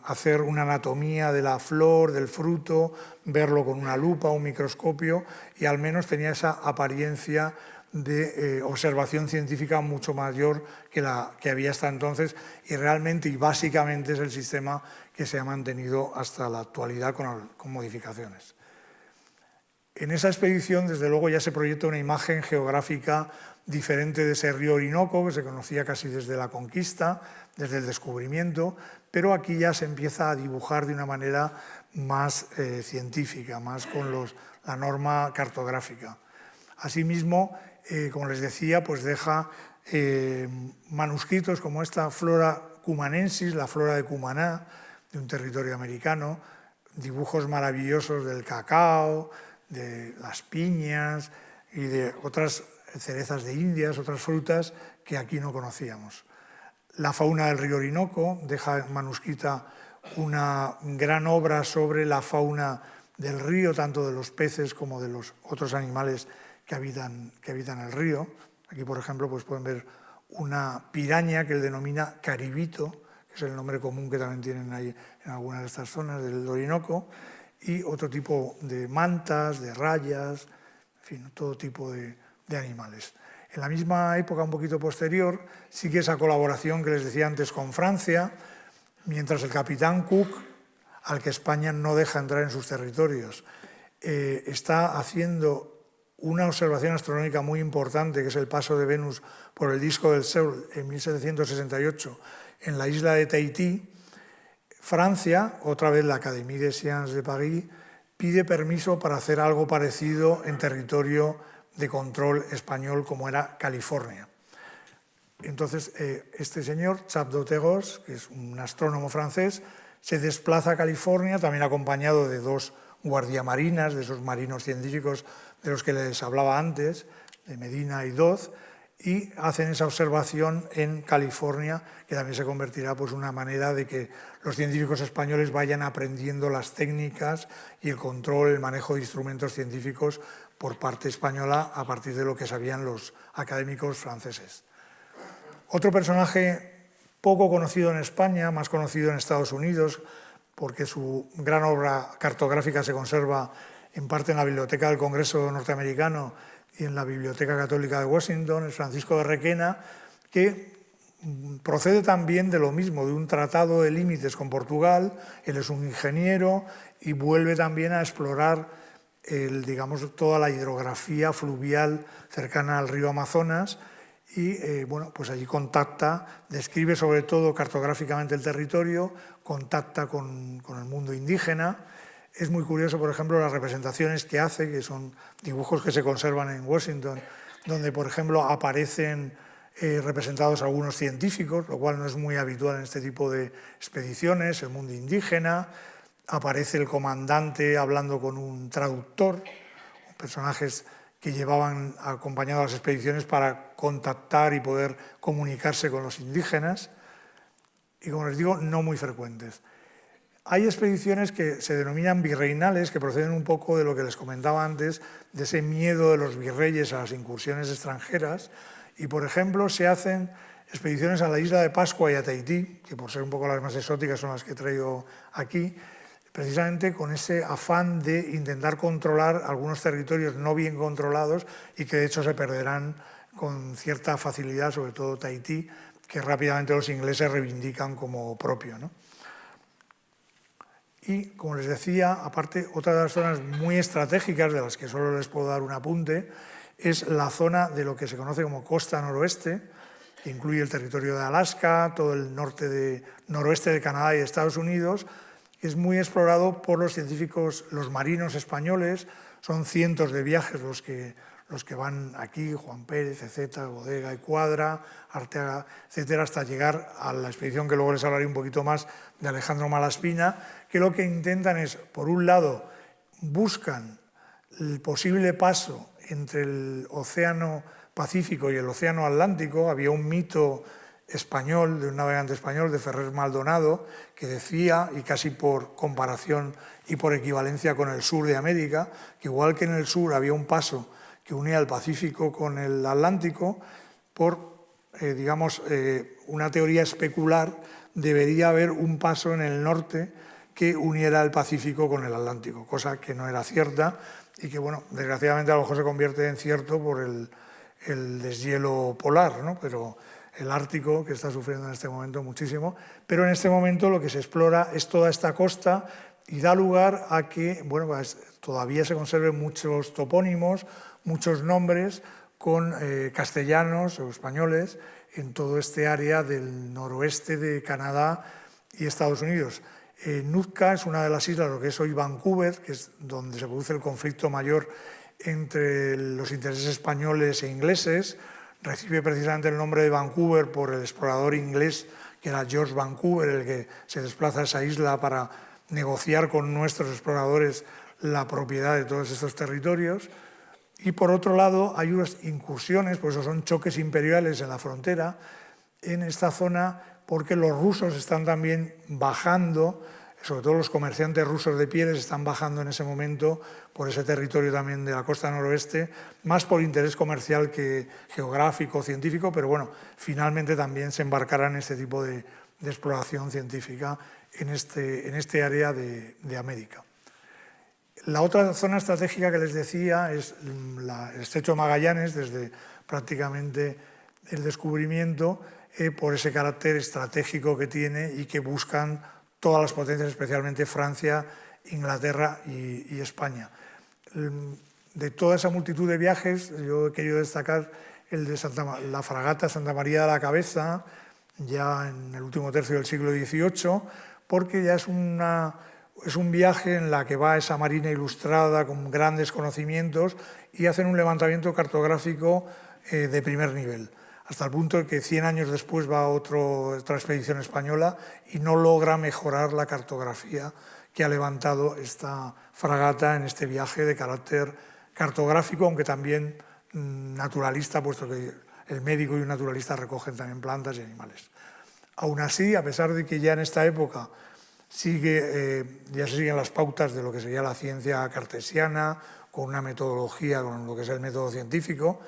hacer una anatomía de la flor, del fruto, verlo con una lupa, un microscopio, y al menos tenía esa apariencia de observación científica mucho mayor que la que había hasta entonces, y realmente y básicamente es el sistema que se ha mantenido hasta la actualidad con modificaciones. En esa expedición, desde luego, ya se proyecta una imagen geográfica diferente de ese río Orinoco, que se conocía casi desde la conquista, desde el descubrimiento, pero aquí ya se empieza a dibujar de una manera más científica, más con la norma cartográfica. Asimismo, como les decía, pues deja manuscritos como esta Flora cumanensis, la flora de Cumaná, de un territorio americano, dibujos maravillosos del cacao, de las piñas y de otras cerezas de Indias, otras frutas que aquí no conocíamos. La fauna del río Orinoco deja manuscrita una gran obra sobre la fauna del río, tanto de los peces como de los otros animales que habitan el río. Aquí, por ejemplo, pues pueden ver una piraña que él denomina caribito, que es el nombre común que también tienen ahí en algunas de estas zonas del Orinoco, y otro tipo de mantas, de rayas, en fin, todo tipo de animales. En la misma época, un poquito posterior, sigue esa colaboración que les decía antes con Francia, mientras el capitán Cook, al que España no deja entrar en sus territorios, está haciendo una observación astronómica muy importante, que es el paso de Venus por el disco del Sol en 1768 en la isla de Tahití. Francia, otra vez la Académie des Sciences de París, pide permiso para hacer algo parecido en territorio de control español como era California. Entonces, este señor, Charles d'Auteros, que es un astrónomo francés, se desplaza a California, también acompañado de dos guardiamarinas, de esos marinos científicos de los que les hablaba antes, de Medina y Doz, y hacen esa observación en California, que también se convertirá en una manera de que los científicos españoles vayan aprendiendo las técnicas y el control, el manejo de instrumentos científicos por parte española a partir de lo que sabían los académicos franceses. Otro personaje poco conocido en España, más conocido en Estados Unidos, porque su gran obra cartográfica se conserva en parte en la Biblioteca del Congreso norteamericano y en la Biblioteca Católica de Washington, es Francisco de Requena, que procede también de lo mismo, de un tratado de límites con Portugal. Él es un ingeniero y vuelve también a explorar digamos, toda la hidrografía fluvial cercana al río Amazonas y bueno, pues allí contacta, describe sobre todo cartográficamente el territorio, contacta con el mundo indígena. Es muy curioso, por ejemplo, las representaciones que hace, que son dibujos que se conservan en Washington, donde, por ejemplo, aparecen representados algunos científicos, lo cual no es muy habitual en este tipo de expediciones, el mundo indígena. Aparece el comandante hablando con un traductor, personajes que llevaban acompañados a las expediciones para contactar y poder comunicarse con los indígenas, y como les digo, no muy frecuentes. Hay expediciones que se denominan virreinales, que proceden un poco de lo que les comentaba antes, de ese miedo de los virreyes a las incursiones extranjeras, y por ejemplo se hacen expediciones a la isla de Pascua y a Tahití, que por ser un poco las más exóticas son las que he traído aquí, precisamente con ese afán de intentar controlar algunos territorios no bien controlados y que de hecho se perderán con cierta facilidad, sobre todo Tahití, que rápidamente los ingleses reivindican como propio, ¿no? Y, como les decía, aparte, otra de las zonas muy estratégicas, de las que solo les puedo dar un apunte, es la zona de lo que se conoce como costa noroeste, que incluye el territorio de Alaska, todo el noroeste de Canadá y de Estados Unidos. Es muy explorado por los científicos, los marinos españoles. Son cientos de viajes los que van aquí, Juan Pérez, Eceta, Bodega y Cuadra, Arteaga, etcétera, hasta llegar a la expedición que luego les hablaré un poquito más de Alejandro Malaspina, que lo que intentan es, por un lado, buscan el posible paso entre el Océano Pacífico y el Océano Atlántico. Había un mito español, de un navegante español, de Ferrer Maldonado, que decía, y casi por comparación y por equivalencia con el sur de América, que igual que en el sur había un paso que unía el Pacífico con el Atlántico, por, una teoría especular, debería haber un paso en el norte que uniera el Pacífico con el Atlántico, cosa que no era cierta y que, bueno, desgraciadamente a lo mejor se convierte en cierto por el deshielo polar, ¿no? Pero el Ártico, que está sufriendo en este momento muchísimo, pero en este momento lo que se explora es toda esta costa y da lugar a que, bueno, pues, todavía se conserven muchos topónimos, muchos nombres con castellanos o españoles en todo este área del noroeste de Canadá y Estados Unidos. Nootka es una de las islas, lo que es hoy Vancouver, que es donde se produce el conflicto mayor entre los intereses españoles e ingleses. Recibe precisamente el nombre de Vancouver por el explorador inglés, que era George Vancouver, el que se desplaza a esa isla para negociar con nuestros exploradores la propiedad de todos estos territorios. Y por otro lado hay unas incursiones, pues son choques imperiales en la frontera, en esta zona, porque los rusos están también bajando, sobre todo los comerciantes rusos de pieles están bajando en ese momento por ese territorio también de la costa noroeste, más por interés comercial que geográfico, científico, pero bueno, finalmente también se embarcarán en este tipo de exploración científica en este área de América. La otra zona estratégica que les decía es el Estrecho de Magallanes, desde prácticamente el descubrimiento, por ese carácter estratégico que tiene y que buscan todas las potencias, especialmente Francia, Inglaterra y España. De toda esa multitud de viajes, yo he querido destacar el de la fragata Santa María de la Cabeza, ya en el último tercio del siglo XVIII, porque ya es un viaje en la que va esa marina ilustrada con grandes conocimientos y hacen un levantamiento cartográfico de primer nivel, hasta el punto de que 100 años después va otra expedición española y no logra mejorar la cartografía que ha levantado esta fragata en este viaje de carácter cartográfico, aunque también naturalista, puesto que el médico y un naturalista recogen también plantas y animales. Aún así, a pesar de que ya en esta época ya se siguen las pautas de lo que sería la ciencia cartesiana, con una metodología, con lo que es el método científico,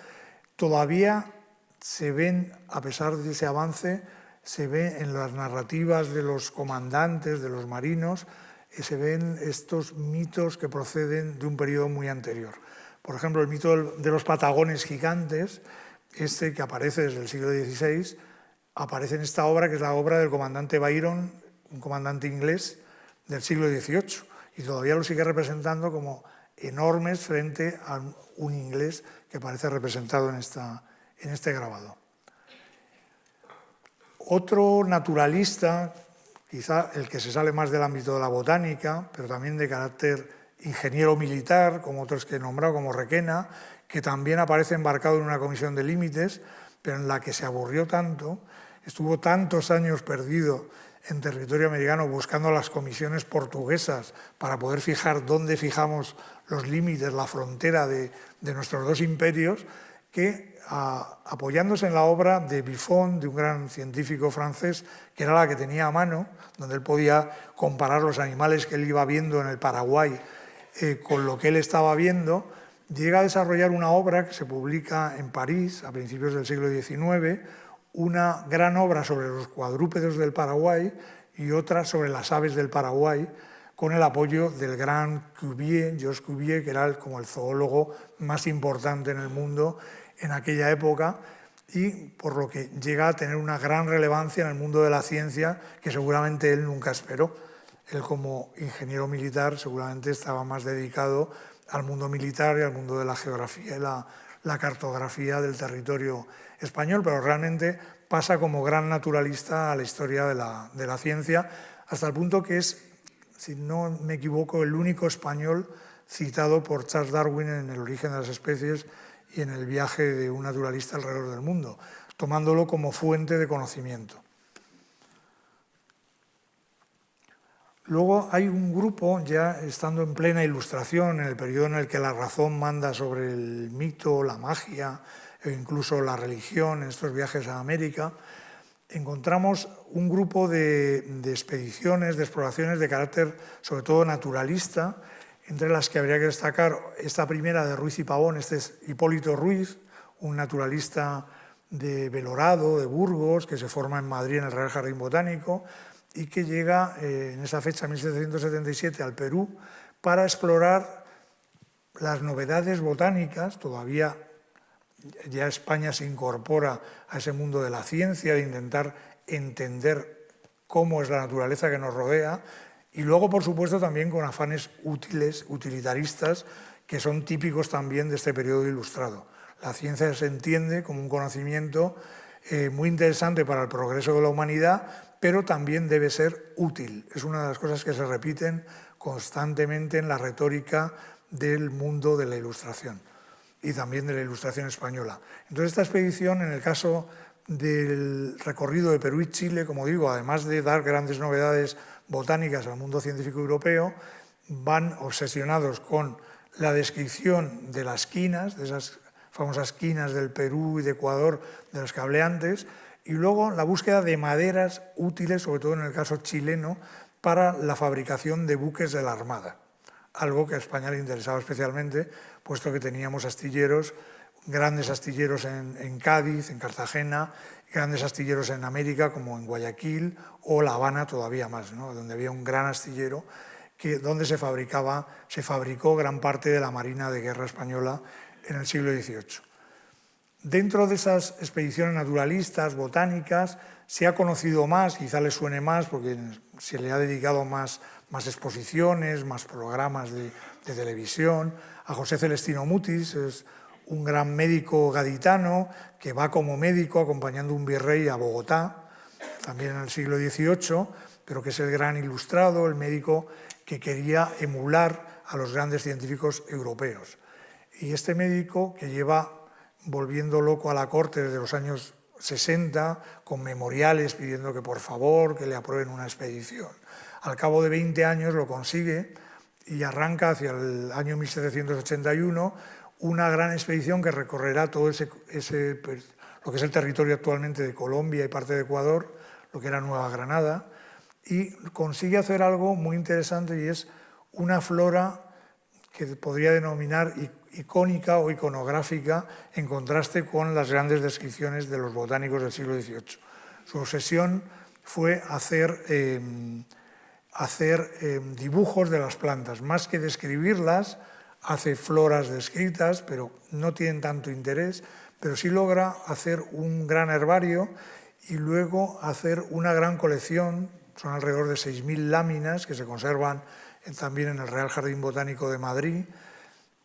todavía se ven, a pesar de ese avance, se ve en las narrativas de los comandantes, de los marinos, se ven estos mitos que proceden de un periodo muy anterior. Por ejemplo, el mito de los patagones gigantes, este que aparece desde el siglo XVI, aparece en esta obra, que es la obra del comandante Byron, un comandante inglés del siglo XVIII, y todavía lo sigue representando como enormes frente a un inglés que aparece representado en este grabado. Otro naturalista, quizá el que se sale más del ámbito de la botánica, pero también de carácter ingeniero militar, como otros que he nombrado, como Requena, que también aparece embarcado en una comisión de límites, pero en la que se aburrió tanto, estuvo tantos años perdido en territorio americano buscando las comisiones portuguesas para poder fijar dónde fijamos los límites, la frontera de nuestros dos imperios, que apoyándose en la obra de Buffon, de un gran científico francés, que era la que tenía a mano, donde él podía comparar los animales que él iba viendo en el Paraguay con lo que él estaba viendo, llega a desarrollar una obra que se publica en París a principios del siglo XIX, una gran obra sobre los cuadrúpedos del Paraguay y otra sobre las aves del Paraguay, con el apoyo del gran Cuvier, Georges Cuvier, que era como el zoólogo más importante en el mundo en aquella época, y por lo que llega a tener una gran relevancia en el mundo de la ciencia que seguramente él nunca esperó. Él, como ingeniero militar, seguramente estaba más dedicado al mundo militar y al mundo de la geografía y la cartografía del territorio español, pero realmente pasa como gran naturalista a la historia de la ciencia, hasta el punto que es, si no me equivoco, el único español citado por Charles Darwin en El origen de las especies y en El viaje de un naturalista alrededor del mundo, tomándolo como fuente de conocimiento. Luego hay un grupo, ya estando en plena Ilustración, en el periodo en el que la razón manda sobre el mito, la magia e incluso la religión, en estos viajes a América, encontramos un grupo de expediciones, de exploraciones de carácter sobre todo naturalista, entre las que habría que destacar esta primera de Ruiz y Pavón. Este es Hipólito Ruiz, un naturalista de Belorado, de Burgos, que se forma en Madrid en el Real Jardín Botánico y que llega en esa fecha, 1777, al Perú para explorar las novedades botánicas. Todavía ya España se incorpora a ese mundo de la ciencia, de intentar entender cómo es la naturaleza que nos rodea, y luego, por supuesto, también con afanes útiles, utilitaristas, que son típicos también de este periodo ilustrado. La ciencia se entiende como un conocimiento muy interesante para el progreso de la humanidad, pero también debe ser útil. Es una de las cosas que se repiten constantemente en la retórica del mundo de la Ilustración y también de la Ilustración española. Entonces, esta expedición, en el caso del recorrido de Perú y Chile, como digo, además de dar grandes novedades botánicas al mundo científico europeo, van obsesionados con la descripción de las quinas, de esas famosas quinas del Perú y de Ecuador de las que hablé antes, y luego la búsqueda de maderas útiles, sobre todo en el caso chileno, para la fabricación de buques de la Armada, algo que a España le interesaba especialmente, puesto que teníamos astilleros, grandes astilleros en Cádiz, en Cartagena, grandes astilleros en América, como en Guayaquil, o La Habana todavía más, ¿no? Donde había un gran astillero donde se fabricó gran parte de la Marina de Guerra española en el siglo XVIII. Dentro de esas expediciones naturalistas, botánicas, se ha conocido más, quizá les suene más, porque se le ha dedicado más exposiciones, más programas de televisión. A José Celestino Mutis, es un gran médico gaditano que va como médico acompañando a un virrey a Bogotá, también en el siglo XVIII, pero que es el gran ilustrado, el médico que quería emular a los grandes científicos europeos. Y este médico, que lleva volviendo loco a la corte desde los años 60, con memoriales pidiendo que por favor, que le aprueben una expedición. Al cabo de 20 años lo consigue y arranca hacia el año 1781 una gran expedición que recorrerá todo lo que es el territorio actualmente de Colombia y parte de Ecuador, lo que era Nueva Granada, y consigue hacer algo muy interesante, y es una flora que podría denominar icónica o iconográfica, en contraste con las grandes descripciones de los botánicos del siglo XVIII. Su obsesión fue hacer dibujos de las plantas, más que describirlas. Hace floras descritas, pero no tienen tanto interés, pero sí logra hacer un gran herbario y luego hacer una gran colección, son alrededor de 6.000 láminas que se conservan también en el Real Jardín Botánico de Madrid,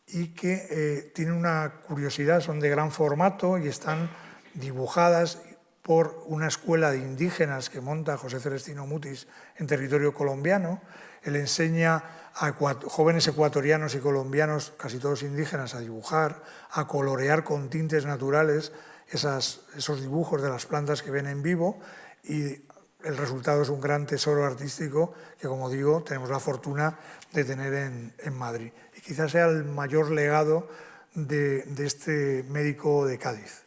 y que tienen una curiosidad, son de gran formato y están dibujadas por una escuela de indígenas que monta José Celestino Mutis en territorio colombiano. Él enseña a jóvenes ecuatorianos y colombianos, casi todos indígenas, a dibujar, a colorear con tintes naturales esos dibujos de las plantas que ven en vivo, y el resultado es un gran tesoro artístico que, como digo, tenemos la fortuna de tener en Madrid. Y quizás sea el mayor legado de este médico de Cádiz.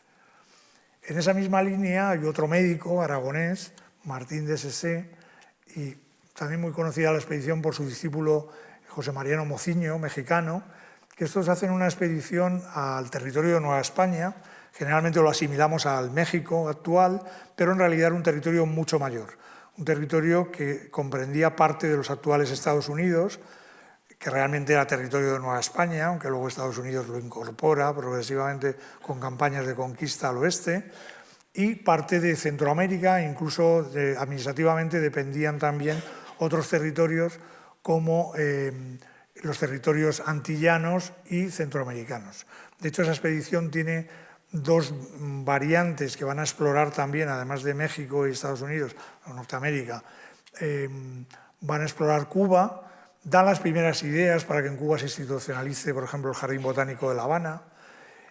En esa misma línea hay otro médico aragonés, Martín de Sesé, y también muy conocida la expedición por su discípulo José Mariano Mociño, mexicano, que estos hacen una expedición al territorio de Nueva España. Generalmente lo asimilamos al México actual, pero en realidad era un territorio mucho mayor, un territorio que comprendía parte de los actuales Estados Unidos, que realmente era territorio de Nueva España, aunque luego Estados Unidos lo incorpora progresivamente con campañas de conquista al oeste, y parte de Centroamérica. Incluso administrativamente dependían también otros territorios como los territorios antillanos y centroamericanos. De hecho, esa expedición tiene dos variantes que van a explorar también, además de México y Estados Unidos, o Norteamérica, van a explorar Cuba, dan las primeras ideas para que en Cuba se institucionalice, por ejemplo, el Jardín Botánico de La Habana.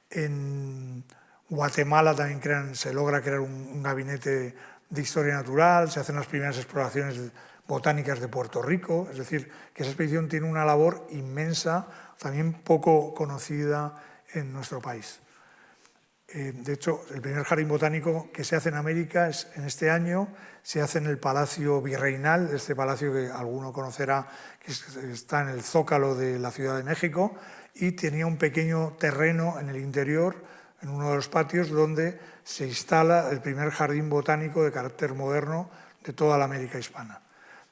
En Guatemala también se logra crear un gabinete de historia natural, se hacen las primeras exploraciones botánicas de Puerto Rico, es decir, que esa expedición tiene una labor inmensa, también poco conocida en nuestro país. De hecho, el primer jardín botánico que se hace en América es en este año, se hace en el Palacio Virreinal, este palacio que alguno conocerá, que está en el Zócalo de la Ciudad de México, y tenía un pequeño terreno en el interior, en uno de los patios, donde se instala el primer jardín botánico de carácter moderno de toda la América hispana.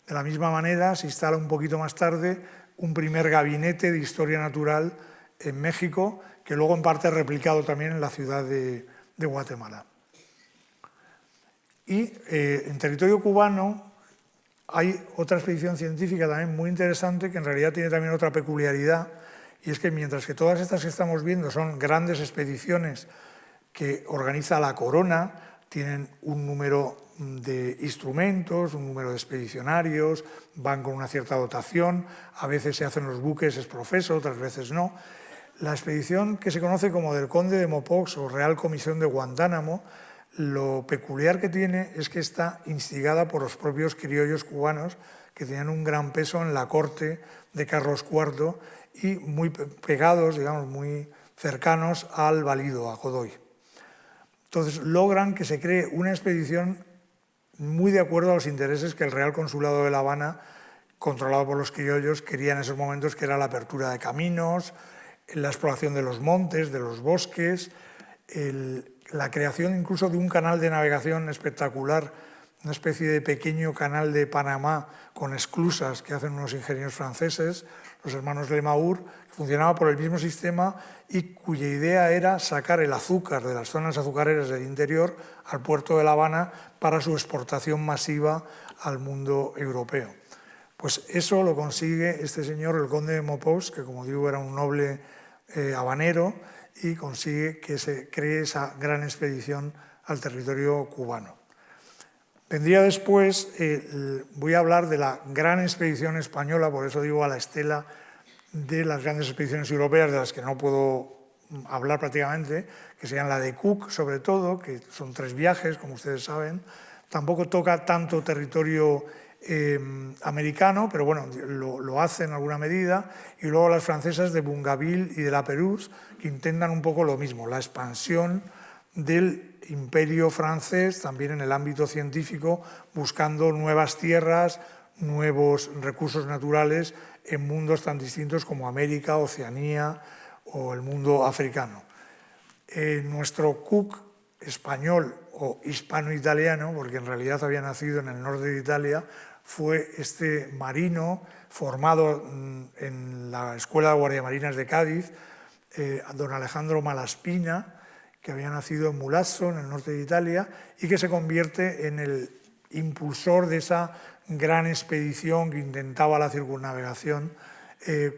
De la misma manera, se instala un poquito más tarde un primer gabinete de historia natural en México, que luego en parte es replicado también en la ciudad de Guatemala. Y en territorio cubano hay otra expedición científica también muy interesante, que en realidad tiene también otra peculiaridad, y es que mientras que todas estas que estamos viendo son grandes expediciones que organiza la Corona, tienen un número de instrumentos, un número de expedicionarios, van con una cierta dotación, a veces se hacen los buques ex profeso, otras veces no. La expedición que se conoce como del Conde de Mopox o Real Comisión de Guantánamo, lo peculiar que tiene es que está instigada por los propios criollos cubanos que tenían un gran peso en la corte de Carlos IV y muy pegados, digamos, muy cercanos al valido, a Godoy. Entonces logran que se cree una expedición muy de acuerdo a los intereses que el Real Consulado de La Habana, controlado por los criollos, quería en esos momentos, que era la apertura de caminos, la exploración de los montes, de los bosques, la creación incluso de un canal de navegación espectacular, una especie de pequeño canal de Panamá con esclusas que hacen unos ingenieros franceses, los hermanos Lemaur, que funcionaba por el mismo sistema y cuya idea era sacar el azúcar de las zonas azucareras del interior al puerto de La Habana para su exportación masiva al mundo europeo. Pues eso lo consigue este señor, el conde de Mopous, que como digo era un noble habanero, y consigue que se cree esa gran expedición al territorio cubano. Vendría después, voy a hablar de la gran expedición española, por eso digo a la estela de las grandes expediciones europeas, de las que no puedo hablar prácticamente, que serían la de Cook sobre todo, que son 3 viajes, como ustedes saben. Tampoco toca tanto territorio americano, pero bueno, lo hace en alguna medida, y luego las francesas de Bougainville y de La Pérouse, que intentan un poco lo mismo, la expansión del imperio francés, también en el ámbito científico, buscando nuevas tierras, nuevos recursos naturales en mundos tan distintos como América, Oceanía o el mundo africano. Nuestro Cook español o hispano-italiano, porque en realidad había nacido en el norte de Italia, fue este marino formado en la Escuela de Guardiamarinas de Cádiz, don Alejandro Malaspina, que había nacido en Mulazzo, en el norte de Italia, y que se convierte en el impulsor de esa gran expedición que intentaba la circunnavegación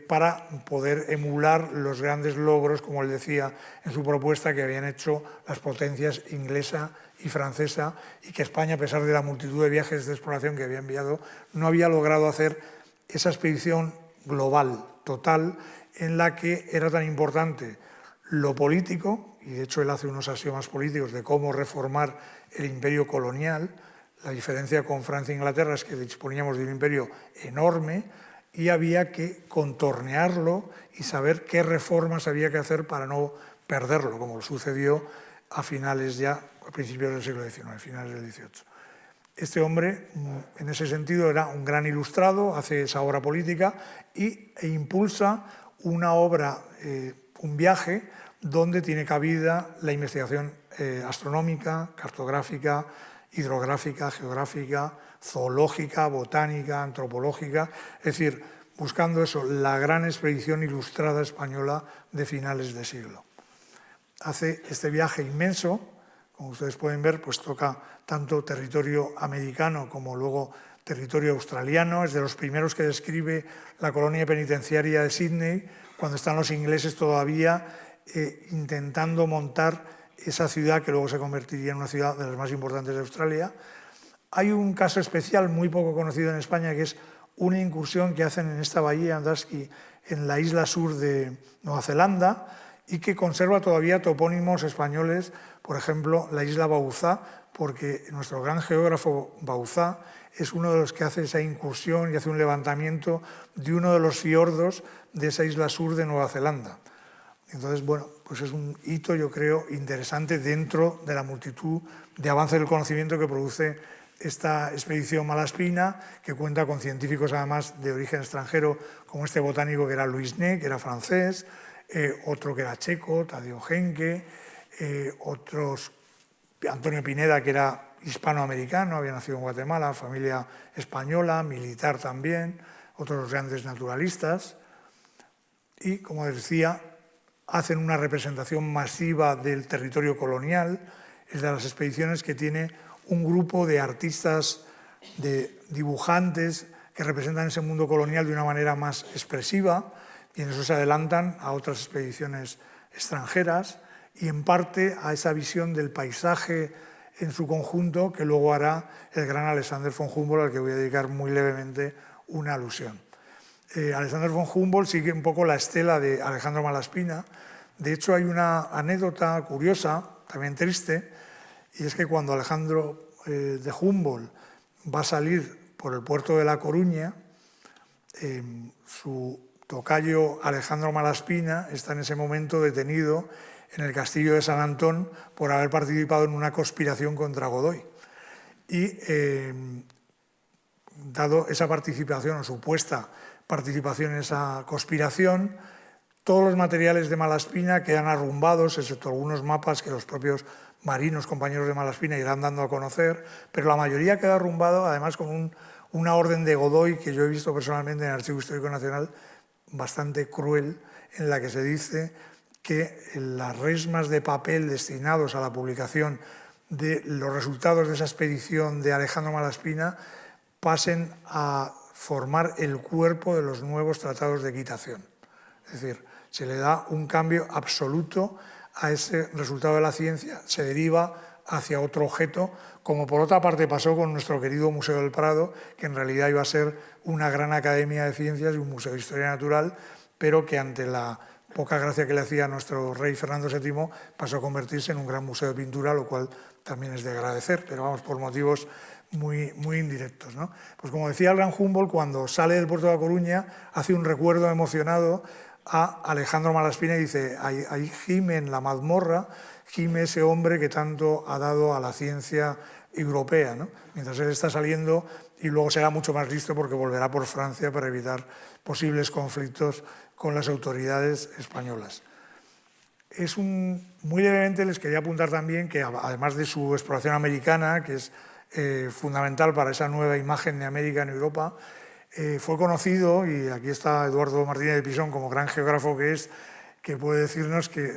para poder emular los grandes logros, como él decía en su propuesta, que habían hecho las potencias inglesa y francesa, y que España, a pesar de la multitud de viajes de exploración que había enviado, no había logrado hacer esa expedición global, total, en la que era tan importante lo político, y de hecho él hace unos axiomas políticos de cómo reformar el imperio colonial. La diferencia con Francia e Inglaterra es que disponíamos de un imperio enorme y había que contornearlo y saber qué reformas había que hacer para no perderlo, como sucedió a finales ya, a principios del siglo XIX, finales del XVIII. Este hombre, en ese sentido, era un gran ilustrado, hace esa obra política e impulsa una obra, un viaje, donde tiene cabida la investigación astronómica, cartográfica, hidrográfica, geográfica, zoológica, botánica, antropológica, es decir, buscando eso, la gran expedición ilustrada española de finales de siglo. Hace este viaje inmenso, como ustedes pueden ver, pues toca tanto territorio americano como luego territorio australiano, es de los primeros que describe la colonia penitenciaria de Sídney, cuando están los ingleses todavía intentando montar esa ciudad que luego se convertiría en una ciudad de las más importantes de Australia. Hay un caso especial muy poco conocido en España, que es una incursión que hacen en esta bahía, Andasky, en la isla sur de Nueva Zelanda, y que conserva todavía topónimos españoles, por ejemplo, la isla Bauzá, porque nuestro gran geógrafo Bauzá es uno de los que hace esa incursión y hace un levantamiento de uno de los fiordos de esa isla sur de Nueva Zelanda. Entonces, bueno, pues es un hito, yo creo, interesante dentro de la multitud de avances del conocimiento que produce esta expedición Malaspina, que cuenta con científicos además de origen extranjero, como este botánico que era Louis Ney, que era francés, otro que era checo, Tadeo Henke, otros, Antonio Pineda, que era hispanoamericano, había nacido en Guatemala, familia española, militar también, otros grandes naturalistas, y, como decía, hacen una representación masiva del territorio colonial. Es de las expediciones que tiene un grupo de artistas, de dibujantes, que representan ese mundo colonial de una manera más expresiva, y en eso se adelantan a otras expediciones extranjeras y en parte a esa visión del paisaje en su conjunto que luego hará el gran Alexander von Humboldt, al que voy a dedicar muy levemente una alusión. Alexander von Humboldt sigue un poco la estela de Alejandro Malaspina. De hecho, hay una anécdota curiosa, también triste, y es que cuando Alejandro de Humboldt va a salir por el puerto de La Coruña, su tocayo Alejandro Malaspina está en ese momento detenido en el castillo de San Antón por haber participado en una conspiración contra Godoy. Y dado esa participación o supuesta participación en esa conspiración, todos los materiales de Malaspina quedan arrumbados, excepto algunos mapas que los propios marinos, compañeros de Malaspina, irán dando a conocer, pero la mayoría queda arrumbado, además con una orden de Godoy que yo he visto personalmente en el Archivo Histórico Nacional, bastante cruel, en la que se dice que las resmas de papel destinados a la publicación de los resultados de esa expedición de Alejandro Malaspina pasen a formar el cuerpo de los nuevos tratados de equitación. Es decir, se le da un cambio absoluto a ese resultado de la ciencia, se deriva hacia otro objeto, como por otra parte pasó con nuestro querido Museo del Prado, que en realidad iba a ser una gran academia de ciencias y un museo de historia natural, pero que ante la poca gracia que le hacía a nuestro rey Fernando VII pasó a convertirse en un gran museo de pintura, lo cual también es de agradecer, pero vamos, por motivos muy indirectos, ¿no? Pues como decía el gran Humboldt, cuando sale del puerto de La Coruña, hace un recuerdo emocionado a Alejandro Malaspina y dice, ahí gime en la mazmorra, gime ese hombre que tanto ha dado a la ciencia europea, ¿no? Mientras él está saliendo, y luego será mucho más listo porque volverá por Francia para evitar posibles conflictos con las autoridades españolas. Muy levemente les quería apuntar también que, además de su exploración americana, que es fundamental para esa nueva imagen de América en Europa, fue conocido, y aquí está Eduardo Martínez de Pisón como gran geógrafo que es, que puede decirnos que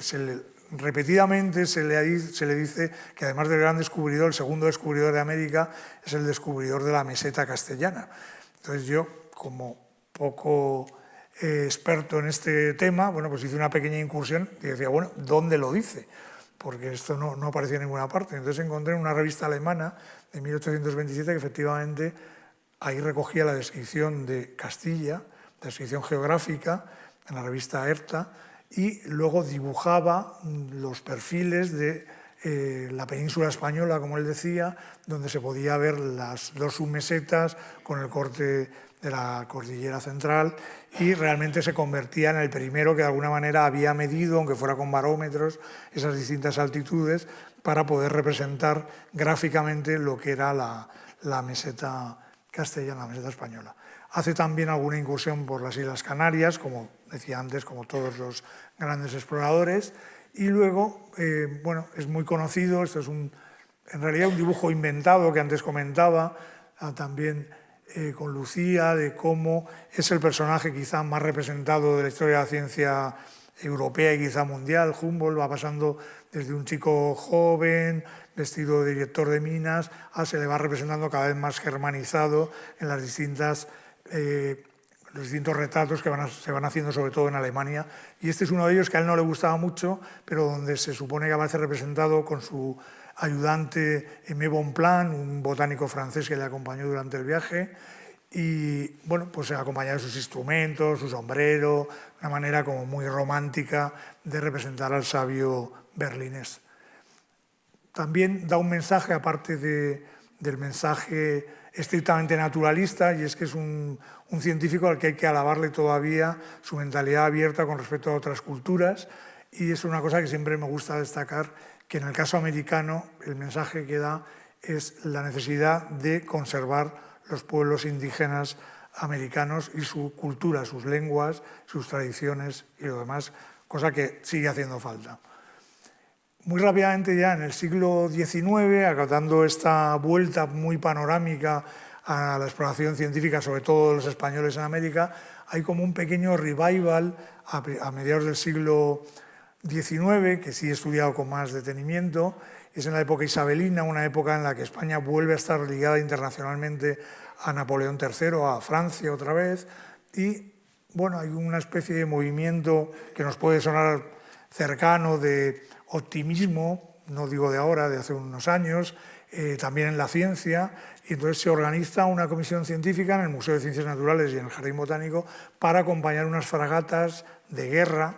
repetidamente se le dice que además del gran descubridor, el segundo descubridor de América es el descubridor de la meseta castellana. Entonces yo, como poco experto en este tema, bueno, pues hice una pequeña incursión y decía, bueno, ¿dónde lo dice? Porque esto no aparecía en ninguna parte. Entonces encontré en una revista alemana de 1827 que efectivamente ahí recogía la descripción de Castilla, la descripción geográfica, en la revista Erta, y luego dibujaba los perfiles de la península española, como él decía, donde se podía ver las dos submesetas con el corte de la cordillera central, y realmente se convertía en el primero que de alguna manera había medido, aunque fuera con barómetros, esas distintas altitudes para poder representar gráficamente lo que era la meseta castellana, la meseta española. Hace también alguna incursión por las Islas Canarias, como decía antes, como todos los grandes exploradores, y luego, bueno, es muy conocido, esto es en realidad un dibujo inventado que antes comentaba, también con Lucía, de cómo es el personaje quizá más representado de la historia de la ciencia europea y quizá mundial. Humboldt va pasando desde un chico joven, vestido de director de minas, se le va representando cada vez más germanizado en las distintas los distintos retratos que se van haciendo sobre todo en Alemania. Y este es uno de ellos que a él no le gustaba mucho, pero donde se supone que aparece representado con su ayudante Aimé Bonpland, un botánico francés que le acompañó durante el viaje. Y bueno, pues acompañado de sus instrumentos, su sombrero, una manera como muy romántica de representar al sabio berlinés. También da un mensaje, aparte del mensaje estrictamente naturalista, y es que es un científico al que hay que alabarle todavía su mentalidad abierta con respecto a otras culturas, y es una cosa que siempre me gusta destacar, que en el caso americano el mensaje que da es la necesidad de conservar los pueblos indígenas americanos y su cultura, sus lenguas, sus tradiciones y lo demás, cosa que sigue haciendo falta. Muy rápidamente ya en el siglo XIX, acatando esta vuelta muy panorámica a la exploración científica, sobre todo de los españoles en América, hay como un pequeño revival a mediados del siglo XIX, que sí he estudiado con más detenimiento. Es en la época isabelina, una época en la que España vuelve a estar ligada internacionalmente a Napoleón III, a Francia otra vez, y bueno, hay una especie de movimiento que nos puede sonar cercano de optimismo, no digo de ahora, de hace unos años, también en la ciencia, y entonces se organiza una comisión científica en el Museo de Ciencias Naturales y en el Jardín Botánico para acompañar unas fragatas de guerra,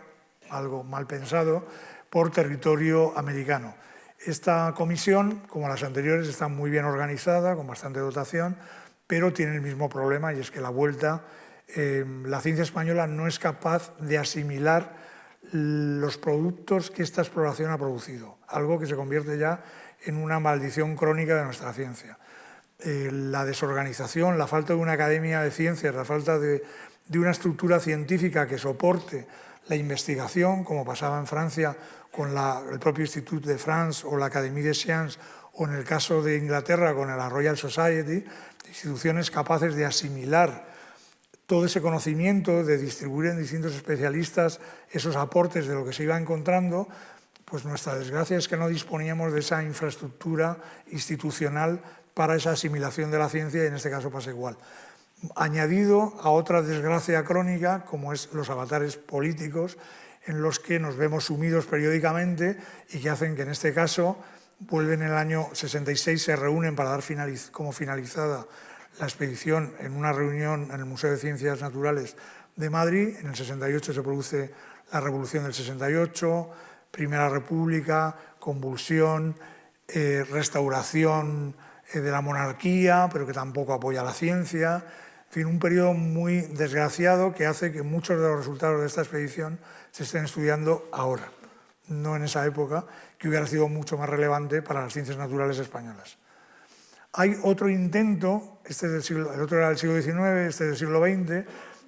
algo mal pensado, por territorio americano. Esta comisión, como las anteriores, está muy bien organizada, con bastante dotación, pero tiene el mismo problema, y es que la vuelta, la ciencia española no es capaz de asimilar los productos que esta exploración ha producido, algo que se convierte ya en una maldición crónica de nuestra ciencia. La desorganización, la falta de una academia de ciencias, la falta de una estructura científica que soporte la investigación, como pasaba en Francia con el propio Institut de France o la Académie des Sciences, o en el caso de Inglaterra con la Royal Society, instituciones capaces de asimilar todo ese conocimiento, de distribuir en distintos especialistas esos aportes de lo que se iba encontrando. Pues nuestra desgracia es que no disponíamos de esa infraestructura institucional para esa asimilación de la ciencia, y en este caso pasa igual. Añadido a otra desgracia crónica, como es los avatares políticos, en los que nos vemos sumidos periódicamente y que hacen que en este caso vuelven en el año 66, se reúnen para dar como finalizada la expedición en una reunión en el Museo de Ciencias Naturales de Madrid. En el 68 se produce la Revolución del 68, Primera República, convulsión, restauración de la monarquía, pero que tampoco apoya la ciencia. En fin, un periodo muy desgraciado que hace que muchos de los resultados de esta expedición se estén estudiando ahora, no en esa época, que hubiera sido mucho más relevante para las ciencias naturales españolas. Hay otro intento, el otro era del siglo XIX, este del siglo XX,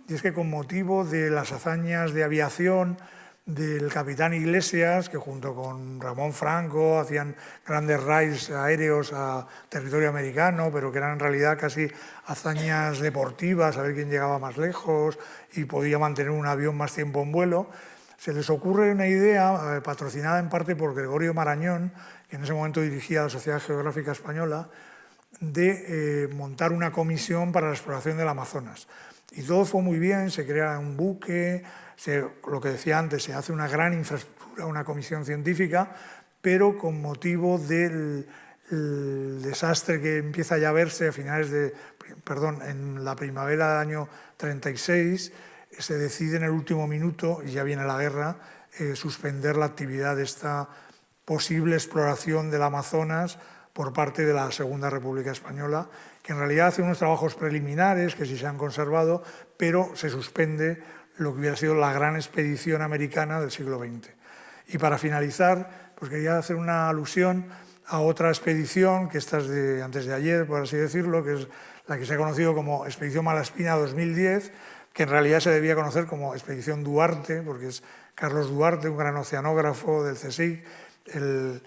y es que con motivo de las hazañas de aviación del capitán Iglesias, que junto con Ramón Franco hacían grandes raids aéreos a territorio americano, pero que eran en realidad casi hazañas deportivas, a ver quién llegaba más lejos y podía mantener un avión más tiempo en vuelo, se les ocurre una idea, patrocinada en parte por Gregorio Marañón, que en ese momento dirigía la Sociedad Geográfica Española, de montar una comisión para la exploración del Amazonas. Y todo fue muy bien, se crea un buque, lo que decía antes, se hace una gran infraestructura, una comisión científica, pero con motivo del desastre que empieza ya a verse a finales en la primavera del año 36, se decide en el último minuto, y ya viene la guerra, suspender la actividad de esta posible exploración del Amazonas por parte de la Segunda República Española, que en realidad hace unos trabajos preliminares que sí se han conservado, pero se suspende lo que hubiera sido la gran expedición americana del siglo XX. Y para finalizar, pues quería hacer una alusión a otra expedición, que esta es de antes de ayer, por así decirlo, que es la que se ha conocido como Expedición Malaspina 2010, que en realidad se debía conocer como Expedición Duarte, porque es Carlos Duarte, un gran oceanógrafo del CSIC, el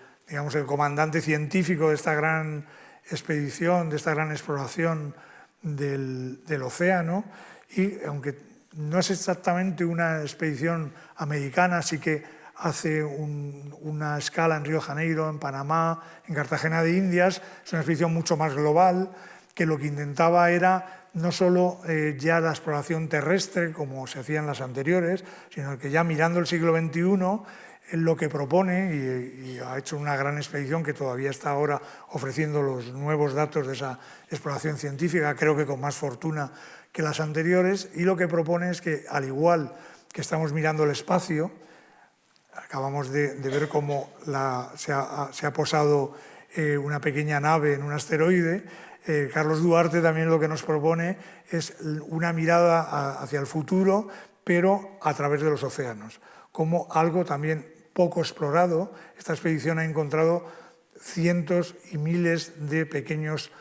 comandante científico de esta gran expedición, de esta gran exploración del océano, y aunque no es exactamente una expedición americana, sí que hace una escala en Río de Janeiro, en Panamá, en Cartagena de Indias. Es una expedición mucho más global, que lo que intentaba era no solo ya la exploración terrestre, como se hacía en las anteriores, sino que ya mirando el siglo XXI, lo que propone, y ha hecho una gran expedición que todavía está ahora ofreciendo los nuevos datos de esa exploración científica, creo que con más fortuna que las anteriores, y lo que propone es que, al igual que estamos mirando el espacio, acabamos de ver cómo se ha posado una pequeña nave en un asteroide. Carlos Duarte también lo que nos propone es una mirada hacia el futuro, pero a través de los océanos, como algo también poco explorado. Esta expedición ha encontrado cientos y miles de pequeños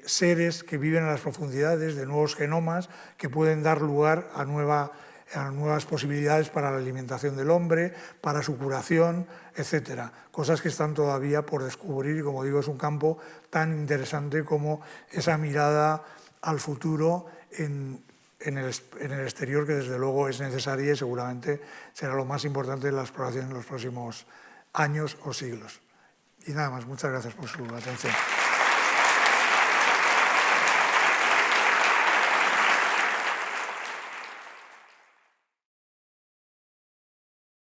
seres que viven en las profundidades, de nuevos genomas que pueden dar lugar a nuevas posibilidades para la alimentación del hombre, para su curación, etcétera. Cosas que están todavía por descubrir y, como digo, es un campo tan interesante como esa mirada al futuro en el exterior, que desde luego es necesaria y seguramente será lo más importante de la exploración en los próximos años o siglos. Y nada más, muchas gracias por su atención.